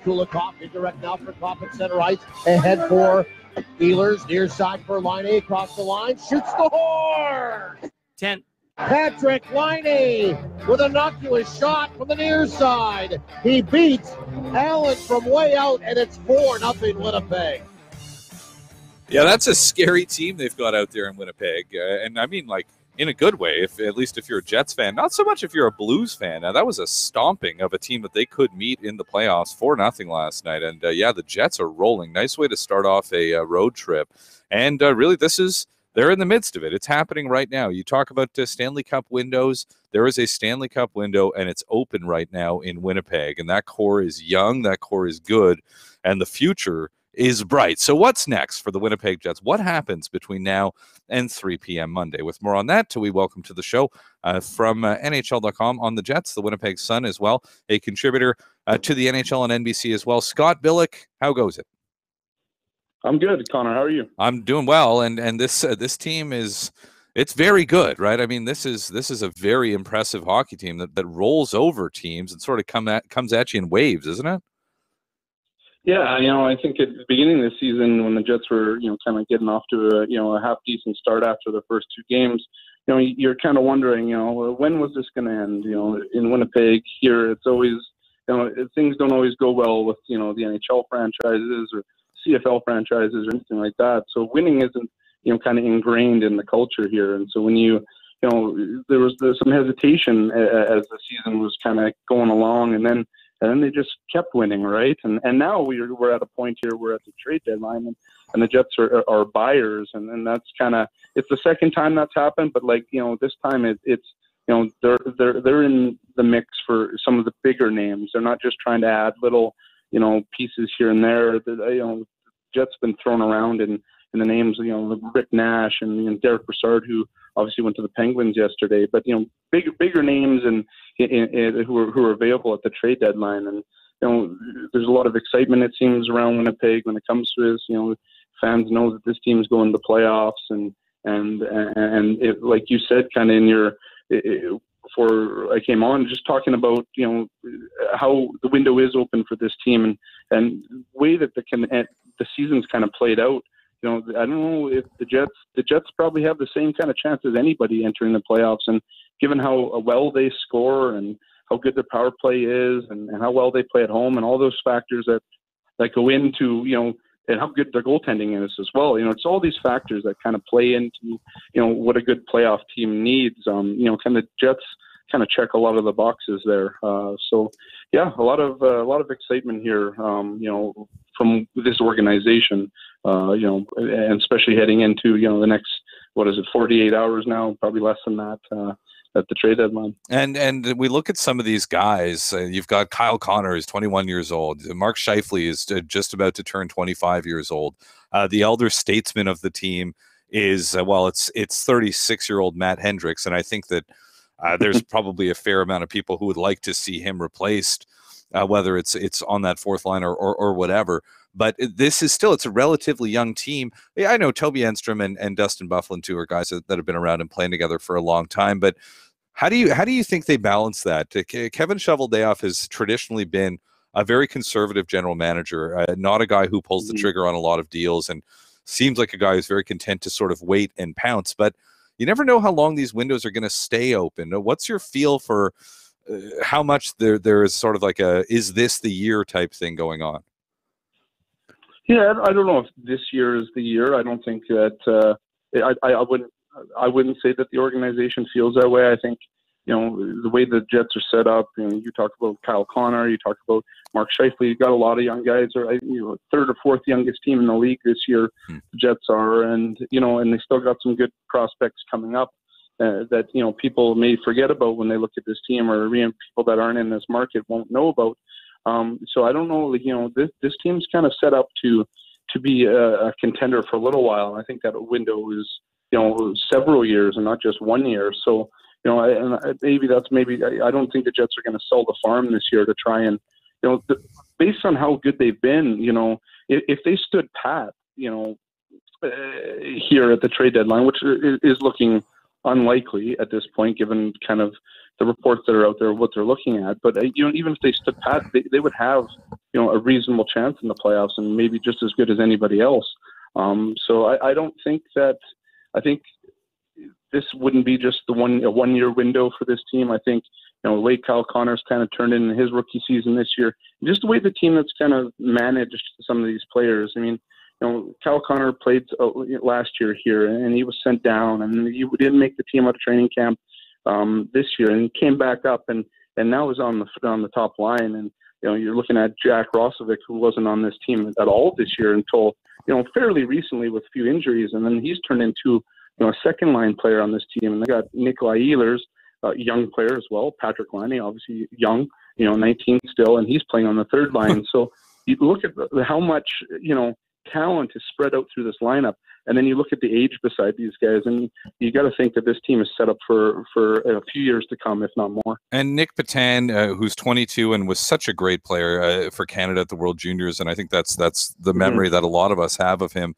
Kulikov indirect now for Kopp at center ice. Ahead for Ehlers, near side for Laine, across the line, shoots the horn! 10. Patrick Laine with an innocuous shot from the near side. He beats Allen from way out, and it's 4-0 Winnipeg. Yeah, that's a scary team they've got out there in Winnipeg. And I mean, like, in a good way, at least if you're a Jets fan. Not so much if you're a Blues fan. Now, that was a stomping of a team that they could meet in the playoffs, 4-0 last night. And, yeah, the Jets are rolling. Nice way to start off a road trip. And really, they're in the midst of it. It's happening right now. You talk about Stanley Cup windows. There is a Stanley Cup window, and it's open right now in Winnipeg. And that core is young. That core is good. And the future is bright. So what's next for the Winnipeg Jets? What happens between now and 3 p.m. Monday? With more on that, we welcome to the show from NHL.com on the Jets, the Winnipeg Sun as well, a contributor to the NHL and NBC as well. Scott Billeck, how goes it? I'm good, Connor. How are you? I'm doing well, and this team it's very good, right? I mean, this is a very impressive hockey team that rolls over teams and sort of comes at you in waves, isn't it? Yeah, I think at the beginning of the season when the Jets were, kind of getting off to a half-decent start after the first two games, you're kind of wondering, when was this going to end? In Winnipeg here, it's always, things don't always go well with, the NHL franchises or CFL franchises or anything like that. So winning isn't, kind of ingrained in the culture here. And so when there was some hesitation as the season was kind of going along, and then they just kept winning, right? And now we're at a point here, we're at the trade deadline, and the Jets are buyers, and that's kind of, it's the second time that's happened, but this time it's they're in the mix for some of the bigger names. They're not just trying to add little pieces here and there. Jets been thrown around in the names, Rick Nash and Derek Brassard, who obviously went to the Penguins yesterday, but bigger names and who are available at the trade deadline. And there's a lot of excitement, it seems, around Winnipeg when it comes to this. Fans know that this team's going to the playoffs, and it, like you said, kind of in your before I came on, just talking about how the window is open for this team, and the way that the season's kind of played out. I don't know if the Jets probably have the same kind of chance as anybody entering the playoffs. And given how well they score and how good their power play is and how well they play at home and all those factors that go into, and how good their goaltending is as well. It's all these factors that kind of play into, what a good playoff team needs. Kind of Jets kind of check a lot of the boxes there. So yeah, a lot of excitement here, from this organization, and especially heading into, the next, 48 hours now, probably less than that, at the trade deadline. And we look at some of these guys. You've got Kyle Connor, who's 21 years old. Mark Scheifele is just about to turn 25 years old. The elder statesman of the team is, it's 36-year-old Matt Hendricks, and I think that there's probably a fair amount of people who would like to see him replaced, whether it's on that fourth line or whatever. But this is still, it's a relatively young team. I know Toby Enstrom and Dustin Byfuglien too are guys that have been around and playing together for a long time. But how do you think they balance that? Kevin Cheveldayoff has traditionally been a very conservative general manager, not a guy who pulls the trigger on a lot of deals, and seems like a guy who's very content to sort of wait and pounce. But you never know how long these windows are going to stay open. What's your feel for how much there is sort of like is this the year type thing going on? Yeah, I don't know if this year is the year. I don't think that I wouldn't say that the organization feels that way. I think, the way the Jets are set up, you talk about Kyle Connor, you talk about Mark Scheifele, you got a lot of young guys, or third or fourth youngest team in the league this year, the Jets are, and they still got some good prospects coming up that, people may forget about when they look at this team, or people that aren't in this market won't know about. So I don't know, this team's kind of set up to, to be a contender for a little while. I think that window is, several years and not just 1 year. So, maybe I don't think the Jets are going to sell the farm this year to try and, based on how good they've been, if they stood pat, here at the trade deadline, which is looking unlikely at this point, given kind of the reports that are out there, what they're looking at. But even if they stood pat, they would have a reasonable chance in the playoffs, and maybe just as good as anybody else. So I don't think that. I think this wouldn't be just a 1 year window for this team. I think late Kyle Connor's kind of turned in his rookie season this year. Just the way the team that's kind of managed some of these players. I mean, Kyle Connor played last year here, and he was sent down, and he didn't make the team out of training camp this year, and he came back up, and now is on the top line. And you're looking at Jack Roslovic, who wasn't on this team at all this year until fairly recently with a few injuries, and then he's turned into a second line player on this team. And they got Nikolai Ehlers, young player as well. Patrick Laine, obviously young, 19 still, and he's playing on the third line. So you look at how much talent is spread out through this lineup, and then you look at the age beside these guys, and you got to think that this team is set up for a few years to come, if not more. And Nick Petan, who's 22 and was such a great player for Canada at the World Juniors, and I think that's the memory that a lot of us have of him.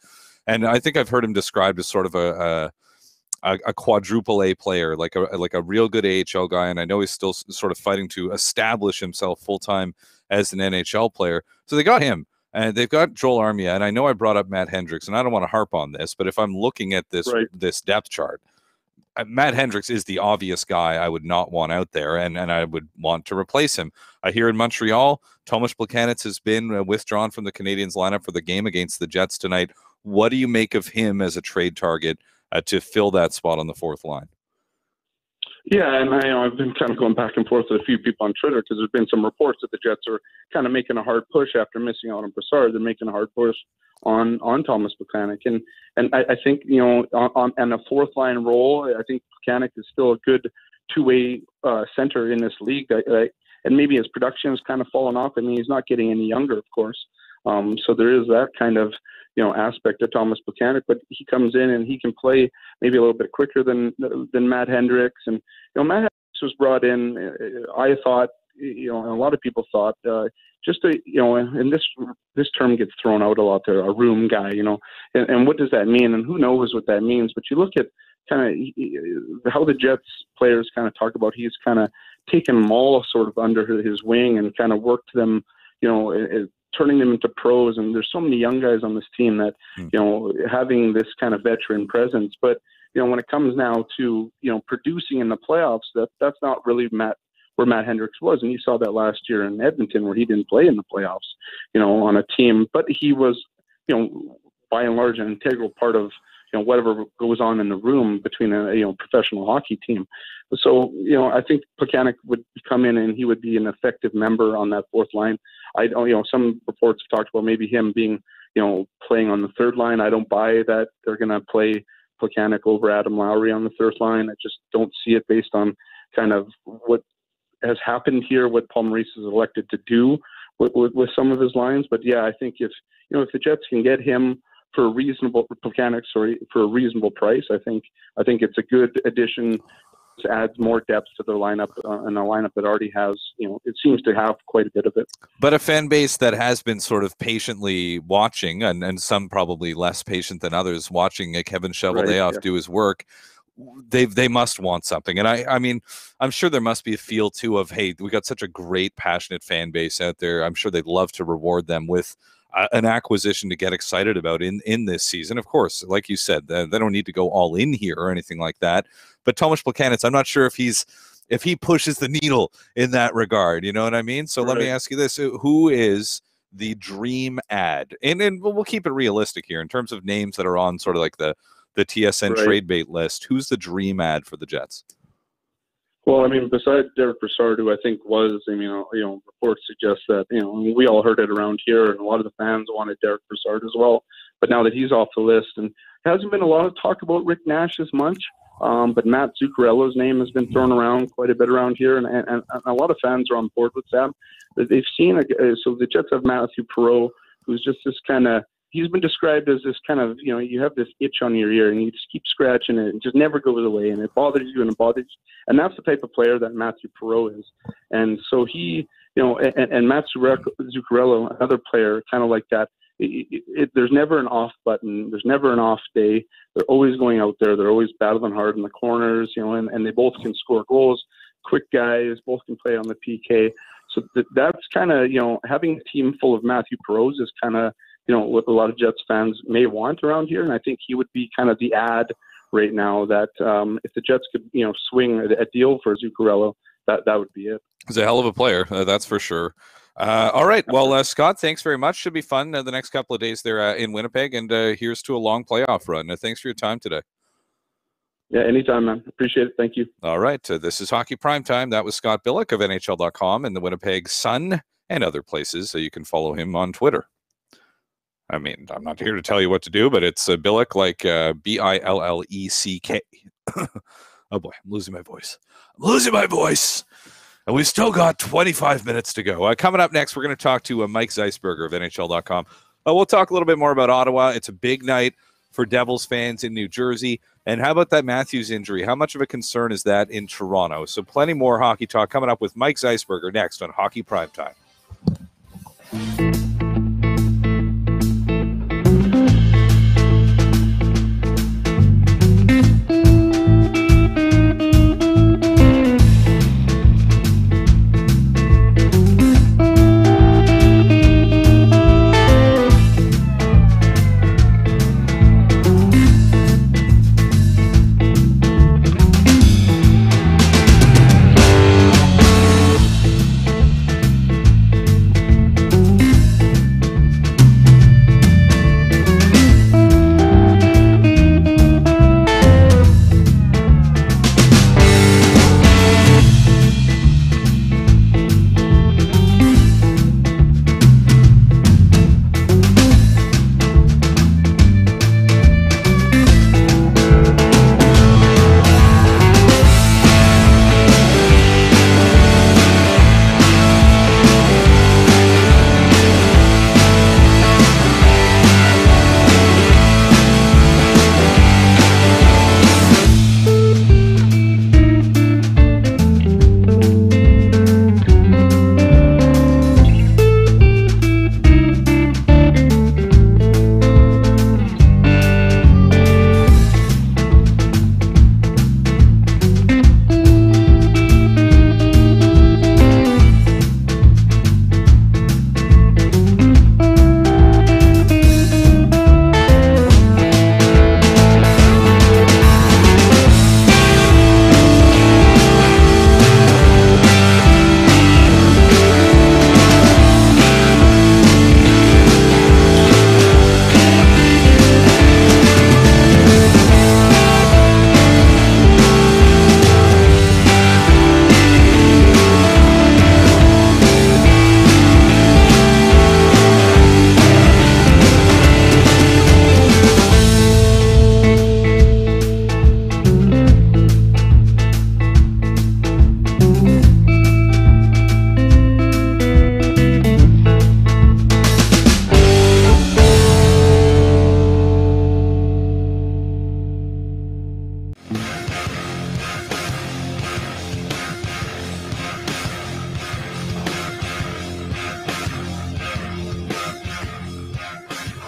And I think I've heard him described as sort of a quadruple A player, like a real good AHL guy, and I know he's still sort of fighting to establish himself full time as an NHL player. So they got him. And they've got Joel Armia, and I know I brought up Matt Hendricks, and I don't want to harp on this, but if I'm looking at this depth chart, Matt Hendricks is the obvious guy I would not want out there, and I would want to replace him. I hear in Montreal, Tomas Plekanec has been withdrawn from the Canadiens lineup for the game against the Jets tonight. What do you make of him as a trade target to fill that spot on the fourth line? Yeah, and I've been kind of going back and forth with a few people on Twitter because there's been some reports that the Jets are kind of making a hard push after missing out on Brassard. They're making a hard push on Tomas Plekanec, and I think on a fourth line role, I think Plekanec is still a good two-way center in this league. And maybe his production has kind of fallen off. I mean, he's not getting any younger, of course. So there is that kind of aspect of Tomas Plekanec, but he comes in and he can play maybe a little bit quicker than Matt Hendricks. And Matt Hendricks was brought in. I thought, and a lot of people thought, and this term gets thrown out a lot there, a room guy, and what does that mean? And who knows what that means? But you look at kind of how the Jets players kind of talk about he's kind of taken them all sort of under his wing and kind of worked them, turning them into pros. And there's so many young guys on this team that, having this kind of veteran presence. But, when it comes now to, producing in the playoffs, that's not really where Matt Hendricks was. And you saw that last year in Edmonton where he didn't play in the playoffs, on a team. But he was, by and large, an integral part of, whatever goes on in the room between a professional hockey team. So, I think Plekanec would come in and he would be an effective member on that fourth line. Some reports have talked about maybe him being, playing on the third line. I don't buy that they're going to play Plekanec over Adam Lowry on the third line. I just don't see it based on kind of what has happened here, what Paul Maurice has elected to do with some of his lines. But yeah, I think if the Jets can get him for a reasonable for a reasonable price, I think it's a good addition. To add more depth to the lineup and a lineup that already has, it seems to have quite a bit of it. But a fan base that has been sort of patiently watching, and some probably less patient than others, watching Kevin Cheveldayoff do his work. They must want something. And I mean, I'm sure there must be a feel too of, hey, we got such a great, passionate fan base out there. I'm sure they'd love to reward them with an acquisition to get excited about in this season. Of course, like you said, they don't need to go all in here or anything like that. But Tomas Plekanec, I'm not sure if he pushes the needle in that regard. You know what I mean? So let me ask you this: who is the dream ad? And we'll keep it realistic here in terms of names that are on sort of like the TSN trade bait list. Who's the dream ad for the Jets? Well, I mean, besides Derek Brassard, who I think was, reports suggest that, we all heard it around here, and a lot of the fans wanted Derek Brassard as well. But now that he's off the list, and there hasn't been a lot of talk about Rick Nash as much, but Matt Zuccarello's name has been thrown around quite a bit around here, and a lot of fans are on board with that. They've seen, so the Jets have Matthew Perreault, who's just this kind of, he's been described as this kind of, you have this itch on your ear and you just keep scratching it. It just never goes away and it bothers you and it bothers you. And that's the type of player that Matthew Perreault is. And so he, and Matt Zuccarello, another player kind of like that, there's never an off button. There's never an off day. They're always going out there. They're always battling hard in the corners, and they both can score goals. Quick guys, both can play on the PK. So that's kind of, having a team full of Matthew Perreault is kind of, what a lot of Jets fans may want around here. And I think he would be kind of the ad right now that if the Jets could, swing a deal for Zuccarello, that would be it. He's a hell of a player, that's for sure. All right. Well, Scott, thanks very much. Should be fun the next couple of days there in Winnipeg. And here's to a long playoff run. Thanks for your time today. Yeah, anytime, man. Appreciate it. Thank you. All right. This is Hockey Primetime. That was Scott Billeck of NHL.com and the Winnipeg Sun and other places. So you can follow him on Twitter. I mean, I'm not here to tell you what to do, but it's Billeck, like Billeck. Oh, boy. I'm losing my voice. And we've still got 25 minutes to go. Coming up next, we're going to talk to Mike Zeisberger of NHL.com. We'll talk a little bit more about Ottawa. It's a big night for Devils fans in New Jersey. And how about that Matthews injury? How much of a concern is that in Toronto? So plenty more hockey talk coming up with Mike Zeisberger next on Hockey Primetime.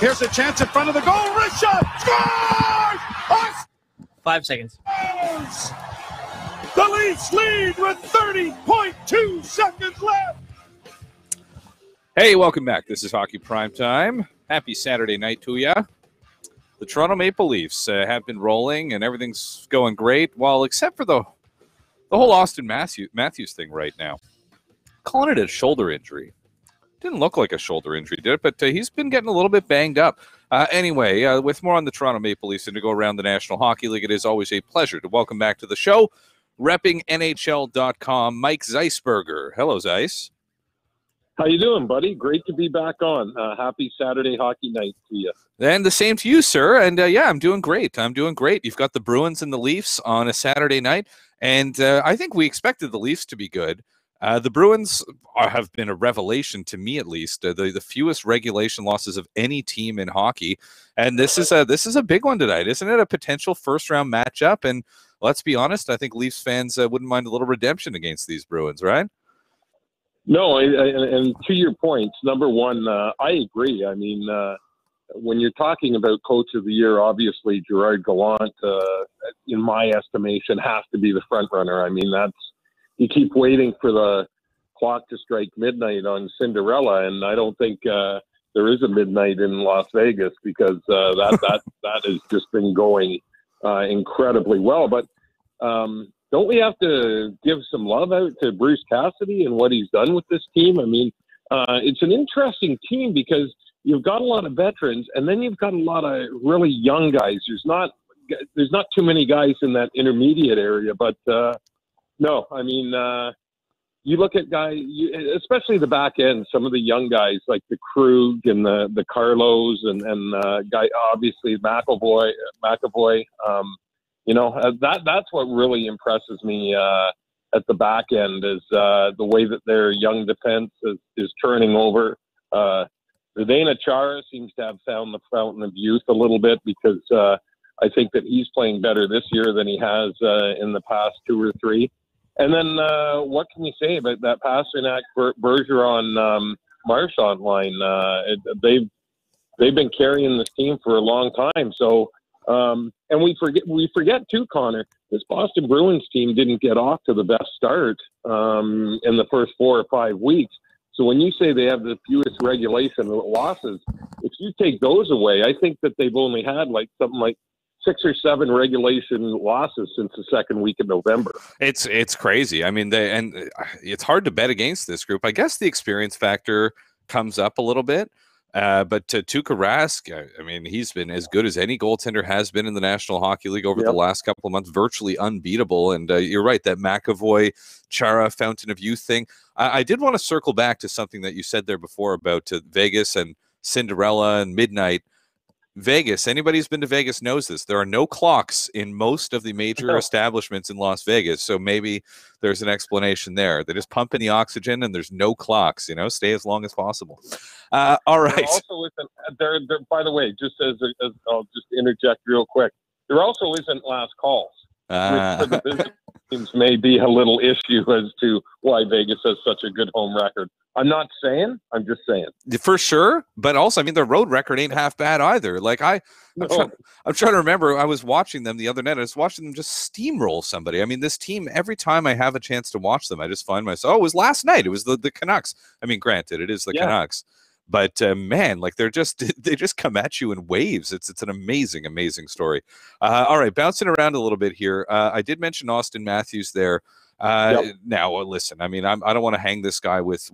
Here's a chance in front of the goal. Wrist shot. Scores! 5 seconds. The Leafs lead with 30.2 seconds left. Hey, welcome back. This is Hockey Primetime. Happy Saturday night to ya. The Toronto Maple Leafs have been rolling, and everything's going great. Well, except for the whole Austin Matthews thing right now. Calling it a shoulder injury. Didn't look like a shoulder injury, did it? But he's been getting a little bit banged up. Anyway, with more on the Toronto Maple Leafs and to go around the National Hockey League, it is always a pleasure to welcome back to the show, repping NHL.com, Mike Zeisberger. Hello, Zeiss. How you doing, buddy? Great to be back on. Happy Saturday hockey night to you. And the same to you, sir. And yeah, I'm doing great. You've got the Bruins and the Leafs on a Saturday night, and I think we expected the Leafs to be good. The Bruins have been a revelation to me, at least. The fewest regulation losses of any team in hockey, and this is a big one tonight, isn't it? A potential first-round matchup, and let's be honest, I think Leafs fans wouldn't mind a little redemption against these Bruins, right? No, and to your points, number one, I agree. I mean, when you're talking about Coach of the Year, obviously Gerard Gallant, in my estimation, has to be the front runner. I mean, you keep waiting for the clock to strike midnight on Cinderella, and I don't think there is a midnight in Las Vegas, because that has just been going incredibly well. But don't we have to give some love out to Bruce Cassidy and what he's done with this team? I mean, it's an interesting team because you've got a lot of veterans, and then you've got a lot of really young guys. There's not too many guys in that intermediate area, but no, I mean, you look at guys, especially the back end, some of the young guys like the Krug and the Carlos and guy, obviously McAvoy. That's what really impresses me at the back end is the way that their young defense is turning over. Zdeno Chara seems to have found the fountain of youth a little bit, because I think that he's playing better this year than he has in the past 2 or 3. And then what can you say about that Pasternak Bergeron Marchand line? They've been carrying this team for a long time. So and we forget too, Connor, this Boston Bruins team didn't get off to the best start in the first 4 or 5 weeks. So when you say they have the fewest regulation losses, if you take those away, I think that they've only had something like 6 or 7 regulation losses since the second week of November. It's crazy. I mean, it's hard to bet against this group. I guess the experience factor comes up a little bit. But Tuukka Rask, I mean, he's been as good as any goaltender has been in the National Hockey League over the last couple of months, virtually unbeatable. And you're right, that McAvoy, Chara, fountain of youth thing. I did want to circle back to something that you said there before about Vegas and Cinderella and midnight. Vegas, anybody who's been to Vegas knows this. There are no clocks in most of the major establishments in Las Vegas, so maybe there's an explanation there. They just pump in the oxygen and there's no clocks, stay as long as possible. All right. There also isn't, by the way, just as I'll just interject real quick, there also isn't last calls, which for the business teams may be a little issue as to why Vegas has such a good home record. I'm not saying, I'm just saying. For sure, but also, I mean, the road record ain't half bad either. Like, I'm trying to remember, I was watching them the other night, I was watching them just steamroll somebody. I mean, this team, every time I have a chance to watch them, I just find myself, it was last night, it was the Canucks. I mean, granted, it is the Canucks. But, man, like, they just come at you in waves. It's an amazing, amazing story. All right, bouncing around a little bit here. I did mention Austin Matthews there. Now, listen, I mean, I don't want to hang this guy with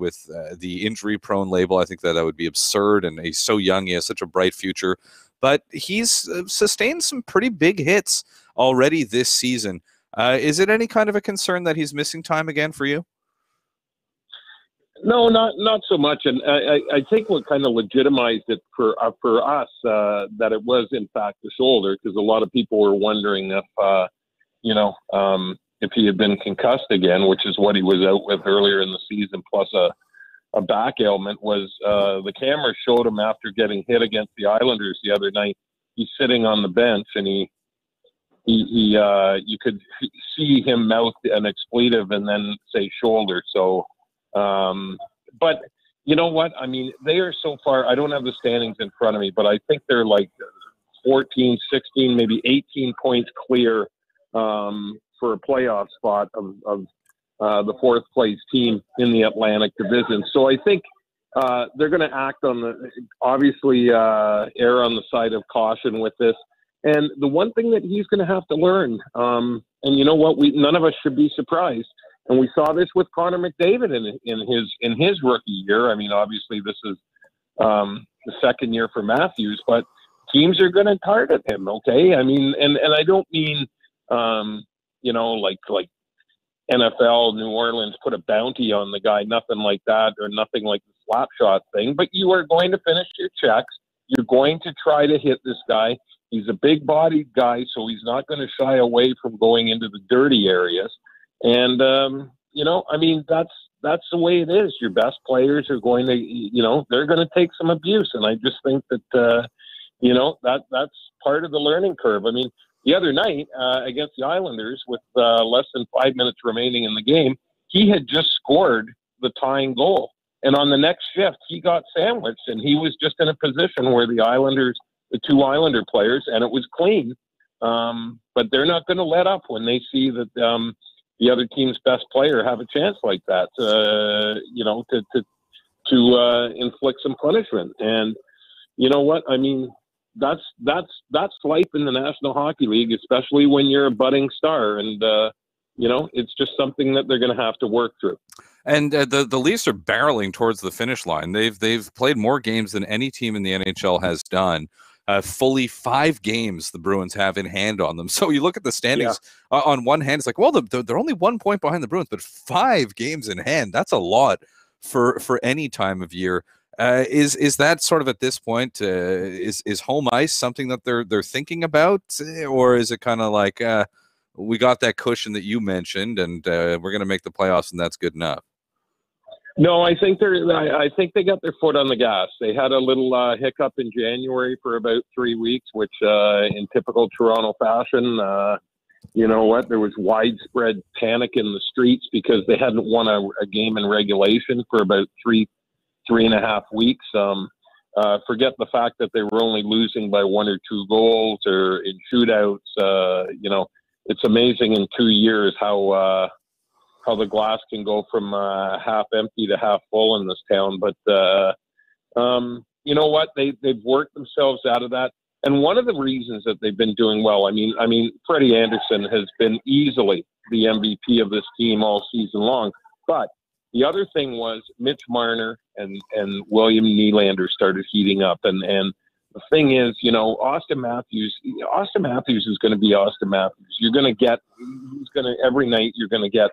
the injury-prone label. I think that would be absurd, and he's so young. He has such a bright future. But he's sustained some pretty big hits already this season. Is it any kind of a concern that he's missing time again for you? No, not so much. And I think what kind of legitimized it for us that it was, in fact, the shoulder, because a lot of people were wondering if he had been concussed again, which is what he was out with earlier in the season, plus a back ailment, was the camera showed him after getting hit against the Islanders the other night. He's sitting on the bench, and you could see him mouth an expletive and then say shoulder. So, but you know what? I mean, they are so far, I don't have the standings in front of me, but I think they're like 14, 16, maybe 18 points clear for a playoff spot of the 4th place team in the Atlantic Division. So I think they're going to act on obviously err on the side of caution with this. And the one thing that he's going to have to learn, and you know what, none of us should be surprised. And we saw this with Connor McDavid in his rookie year. I mean, obviously this is the second year for Matthews, but teams are going to target him. Okay. I mean, and I don't mean, like NFL, New Orleans put a bounty on the guy, nothing like that, or nothing like the slap shot thing, but you are going to finish your checks. You're going to try to hit this guy. He's a big bodied guy, so he's not going to shy away from going into the dirty areas. And, I mean, that's that's the way it is. Your best players are going to, they're going to take some abuse. And I just think that, that's part of the learning curve. I mean, the other night against the Islanders with less than 5 minutes remaining in the game, he had just scored the tying goal. And on the next shift, he got sandwiched, and he was just in a position where the two Islander players, and it was clean. But they're not going to let up when they see that the other team's best player have a chance like that, to inflict some punishment. And you know what? I mean, that's life in the National Hockey League, especially when you're a budding star. And it's just something that they're going to have to work through. And the Leafs are barreling towards the finish line. They've played more games than any team in the NHL has done. Fully 5 games the Bruins have in hand on them. So you look at the standings. On one hand, it's like, well, they're only 1 point behind the Bruins, but 5 games in hand. That's a lot for any time of year. Is that sort of at this point, is home ice something that they're thinking about, or is it kind of like we got that cushion that you mentioned, and we're going to make the playoffs, and that's good enough? No, I think they got their foot on the gas. They had a little hiccup in January for about 3 weeks, which in typical Toronto fashion, you know what? There was widespread panic in the streets because they hadn't won a game in regulation for about three and a half weeks. Forget the fact that they were only losing by 1 or 2 goals or in shootouts. It's amazing in 2 years how the glass can go from half empty to half full in this town. But you know what? They've worked themselves out of that. And one of the reasons that they've been doing well, I mean, Freddie Anderson has been easily the MVP of this team all season long. But the other thing was Mitch Marner and William Nylander started heating up. And the thing is, Austin Matthews is going to be Austin Matthews. Every night you're going to get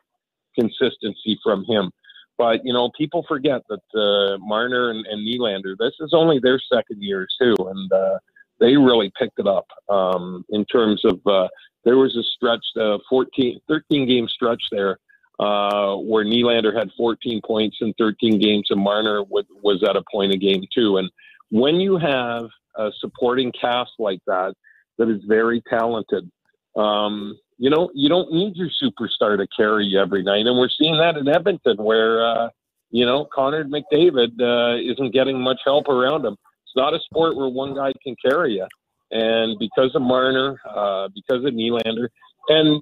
consistency from him. But, people forget that Marner and Nylander, this is only their second year too. And they really picked it up in terms of there was a stretch, 13-game stretch there where Nylander had 14 points in 13 games and Marner was at a point a game too. And when you have a supporting cast like that is very talented, you don't need your superstar to carry you every night. And we're seeing that in Edmonton where, Connor McDavid isn't getting much help around him. It's not a sport where one guy can carry you. And because of Marner, because of Nylander, and,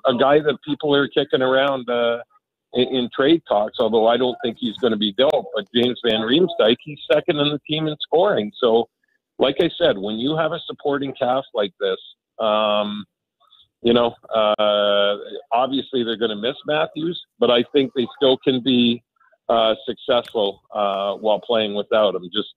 a guy that people are kicking around in trade talks, although I don't think he's going to be dealt, but James Van Riemsdyk, he's second in the team in scoring. So, like I said, when you have a supporting cast like this, obviously they're going to miss Matthews, but I think they still can be successful while playing without him. Just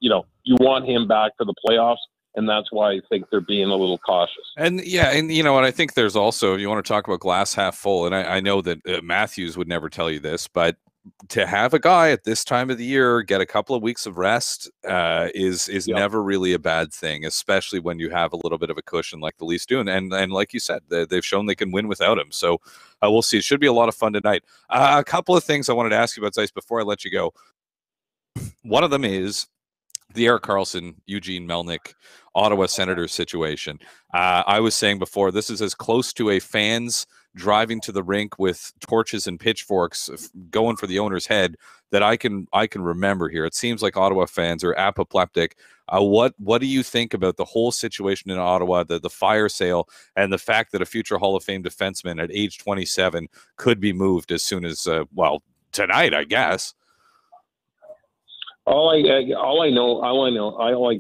you want him back for the playoffs, and that's why I think they're being a little cautious. And I think there's also, if you want to talk about glass half full, and I know that Matthews would never tell you this, but to have a guy at this time of the year get a couple of weeks of rest is never really a bad thing, especially when you have a little bit of a cushion like the Leafs do. And like you said, they've shown they can win without him. So we'll see. It should be a lot of fun tonight. A couple of things I wanted to ask you about, Zeiss, before I let you go. One of them is the Erik Karlsson, Eugene Melnyk, Ottawa Senators situation. I was saying before, this is as close to a fans driving to the rink with torches and pitchforks going for the owner's head that I can remember here. It seems like Ottawa fans are apoplectic. What do you think about the whole situation in Ottawa, the fire sale, and the fact that a future Hall of Fame defenseman at age 27 could be moved as soon as tonight, I guess? All I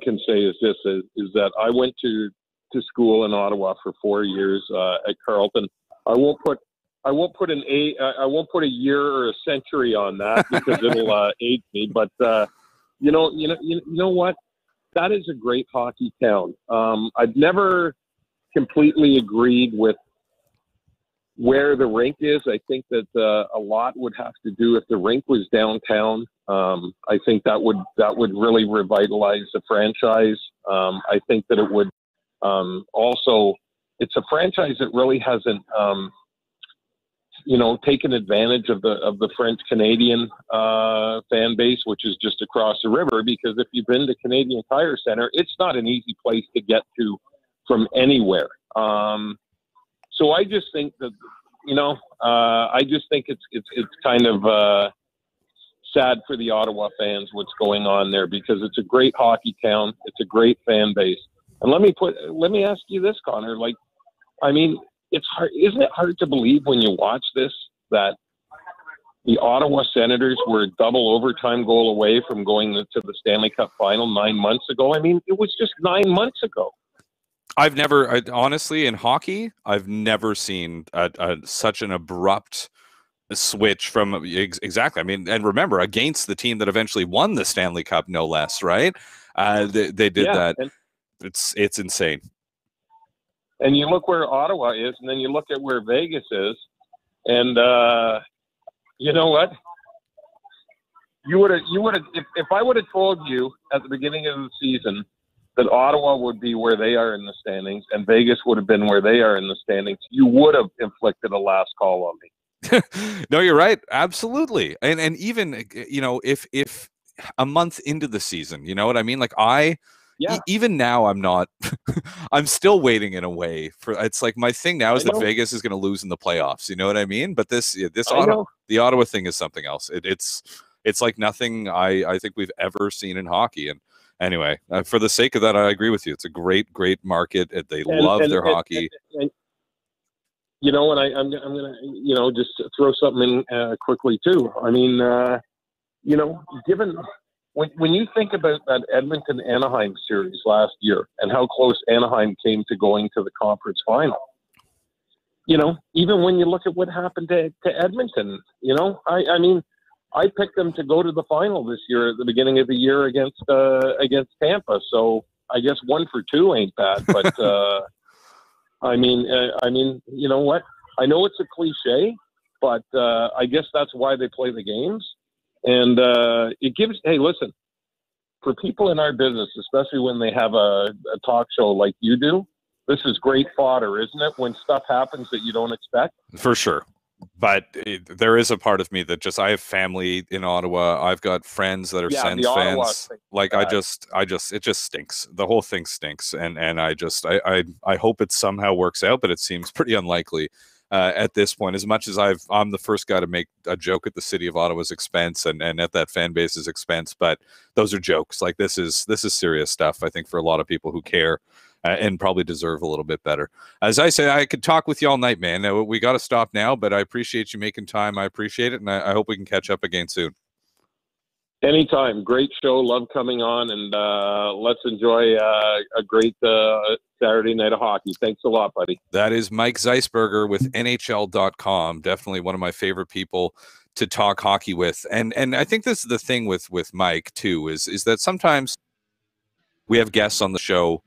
can say is this: is that I went to school in Ottawa for 4 years at Carleton. I won't put a year or a century on that because it'll age me. But you know what? That is a great hockey town. I've never completely agreed with where the rink is. I think that a lot would have to do if the rink was downtown. I think that would really revitalize the franchise. I think that it would also. It's a franchise that really hasn't taken advantage of the French Canadian fan base, which is just across the river. Because if you've been to Canadian Tire Center, it's not an easy place to get to from anywhere. So I just think that, I just think it's kind of sad for the Ottawa fans what's going on there, because it's a great hockey town, it's a great fan base. And let me ask you this, Connor. Like, I mean, it's hard, isn't it hard to believe when you watch this that the Ottawa Senators were a double overtime goal away from going to the Stanley Cup final 9 months ago? I mean, it was just 9 months ago. Honestly, in hockey, I've never seen such an abrupt switch from exactly. I mean, and remember, against the team that eventually won the Stanley Cup, no less, right? They did that. It's insane. And you look where Ottawa is, and then you look at where Vegas is, and you know what? You would have if I would have told you at the beginning of the season that Ottawa would be where they are in the standings and Vegas would have been where they are in the standings, you would have inflicted a last call on me. No, you're right. Absolutely. And even, if a month into the season, you know what I mean? Like even now I'm not, I'm still waiting in a way for, it's like my thing now is that Vegas is going to lose in the playoffs. You know what I mean? But the Ottawa thing is something else. It's like nothing I think we've ever seen in hockey. And anyway, for the sake of that, I agree with you. It's a great market. They love their hockey. And I'm gonna, just throw something in quickly too. I mean, given when you think about that Edmonton Anaheim series last year and how close Anaheim came to going to the conference final, even when you look at what happened to Edmonton, I mean, I picked them to go to the final this year at the beginning of the year against Tampa. So I guess 1 for 2 ain't bad, but I mean, you know what? I know it's a cliche, but I guess that's why they play the games. And it gives, hey, listen, for people in our business, especially when they have a talk show like you do, this is great fodder, isn't it? When stuff happens that you don't expect. For sure. But there is a part of me that I have family in Ottawa. I've got friends that are Sens fans. Like it just stinks. The whole thing stinks. And I hope it somehow works out, but it seems pretty unlikely at this point. As much as I'm the first guy to make a joke at the city of Ottawa's expense and at that fan base's expense, but those are jokes. Like this is serious stuff, I think, for a lot of people who care. And probably deserve a little bit better. As I say, I could talk with you all night, man. We got to stop now, but I appreciate you making time. I appreciate it, and I hope we can catch up again soon. Anytime. Great show. Love coming on, and let's enjoy a great Saturday night of hockey. Thanks a lot, buddy. That is Mike Zeisberger with NHL.com. Definitely one of my favorite people to talk hockey with. And I think this is the thing with Mike, too, is that sometimes we have guests on the show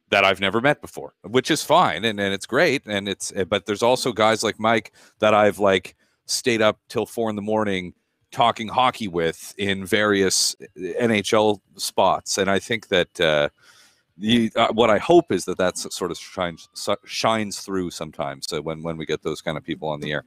that I've never met before, which is fine. And it's great. But there's also guys like Mike that I've stayed up till 4 a.m. talking hockey with in various NHL spots. And I think that what I hope is that sort of shines through sometimes when we get those kind of people on the air.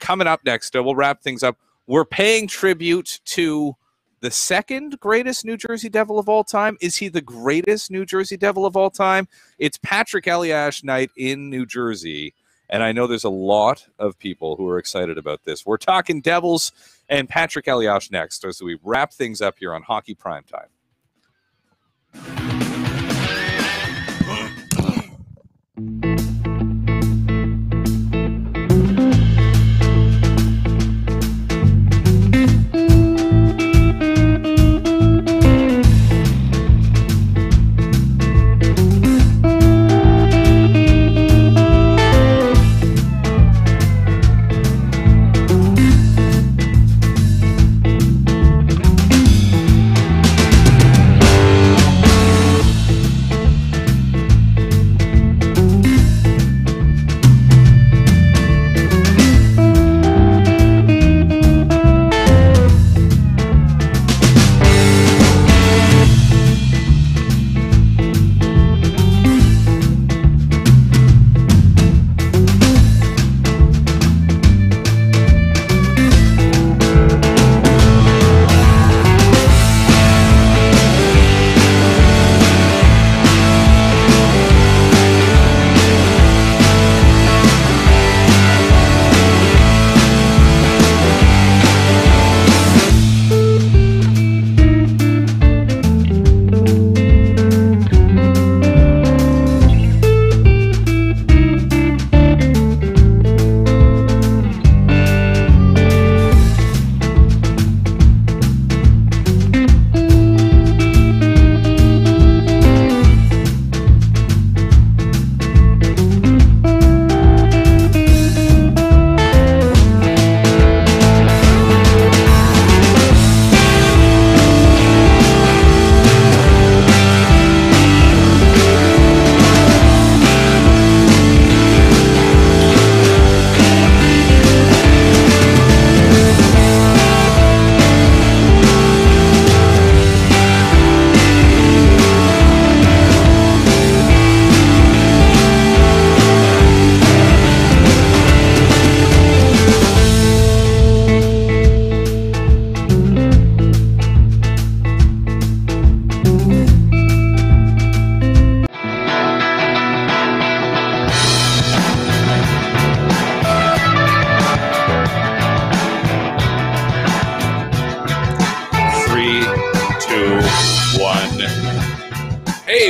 Coming up next, we'll wrap things up. We're paying tribute to the second greatest New Jersey Devil of all time. Is he the greatest New Jersey Devil of all time? It's Patrick Elias night in New Jersey, and I know there's a lot of people who are excited about this. We're talking Devils and Patrick Elias next as we wrap things up here on Hockey Primetime.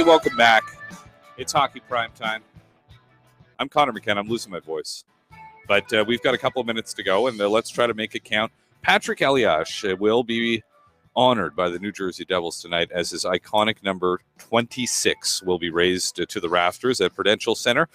welcome back. It's Hockey Primetime. I'm Conor McKenna. I'm losing my voice. But we've got a couple of minutes to go, and let's try to make it count. Patrick Elias will be honored by the New Jersey Devils tonight as his iconic number 26 will be raised to the rafters at Prudential Center.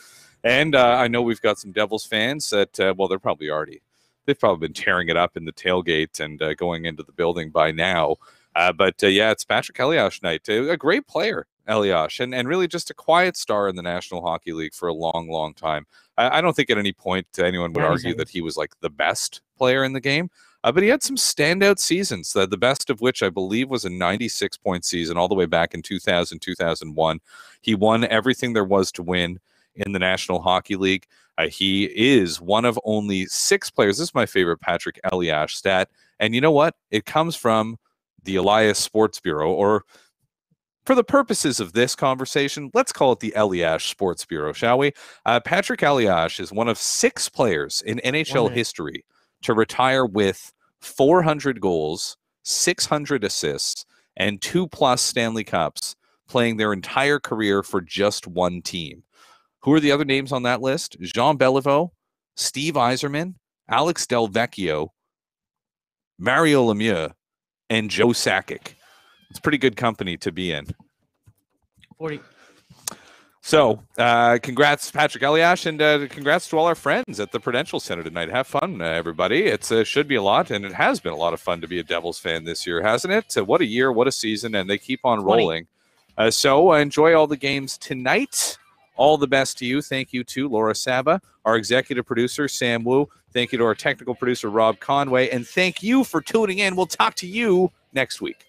And I know we've got some Devils fans that, they've probably been tearing it up in the tailgate and going into the building by now. But it's Patrick Elias night. A great player, Elias, and really just a quiet star in the National Hockey League for a long, long time. I don't think at any point anyone would argue that he was like the best player in the game, but he had some standout seasons, the best of which I believe was a 96-point season all the way back in 2000, 2001. He won everything there was to win in the National Hockey League. He is one of only 6 players. This is my favorite Patrick Elias stat. And you know what? It comes from the Elias Sports Bureau, or for the purposes of this conversation, let's call it the Elias Sports Bureau, shall we? Patrick Elias is one of 6 players in NHL history to retire with 400 goals, 600 assists, and 2+ Stanley Cups, playing their entire career for just one team. Who are the other names on that list? Jean Beliveau, Steve Yzerman, Alex Delvecchio, Mario Lemieux, and Joe Sakic. It's pretty good company to be in. 40. So, congrats, Patrick Elias, and congrats to all our friends at the Prudential Center tonight. Have fun, everybody. It should be a lot, and it has been a lot of fun to be a Devils fan this year, hasn't it? What a year, what a season, and they keep on rolling. So, enjoy all the games tonight. All the best to you. Thank you to Laura Saba, our executive producer, Sam Wu. Thank you to our technical producer, Rob Conway. And thank you for tuning in. We'll talk to you next week.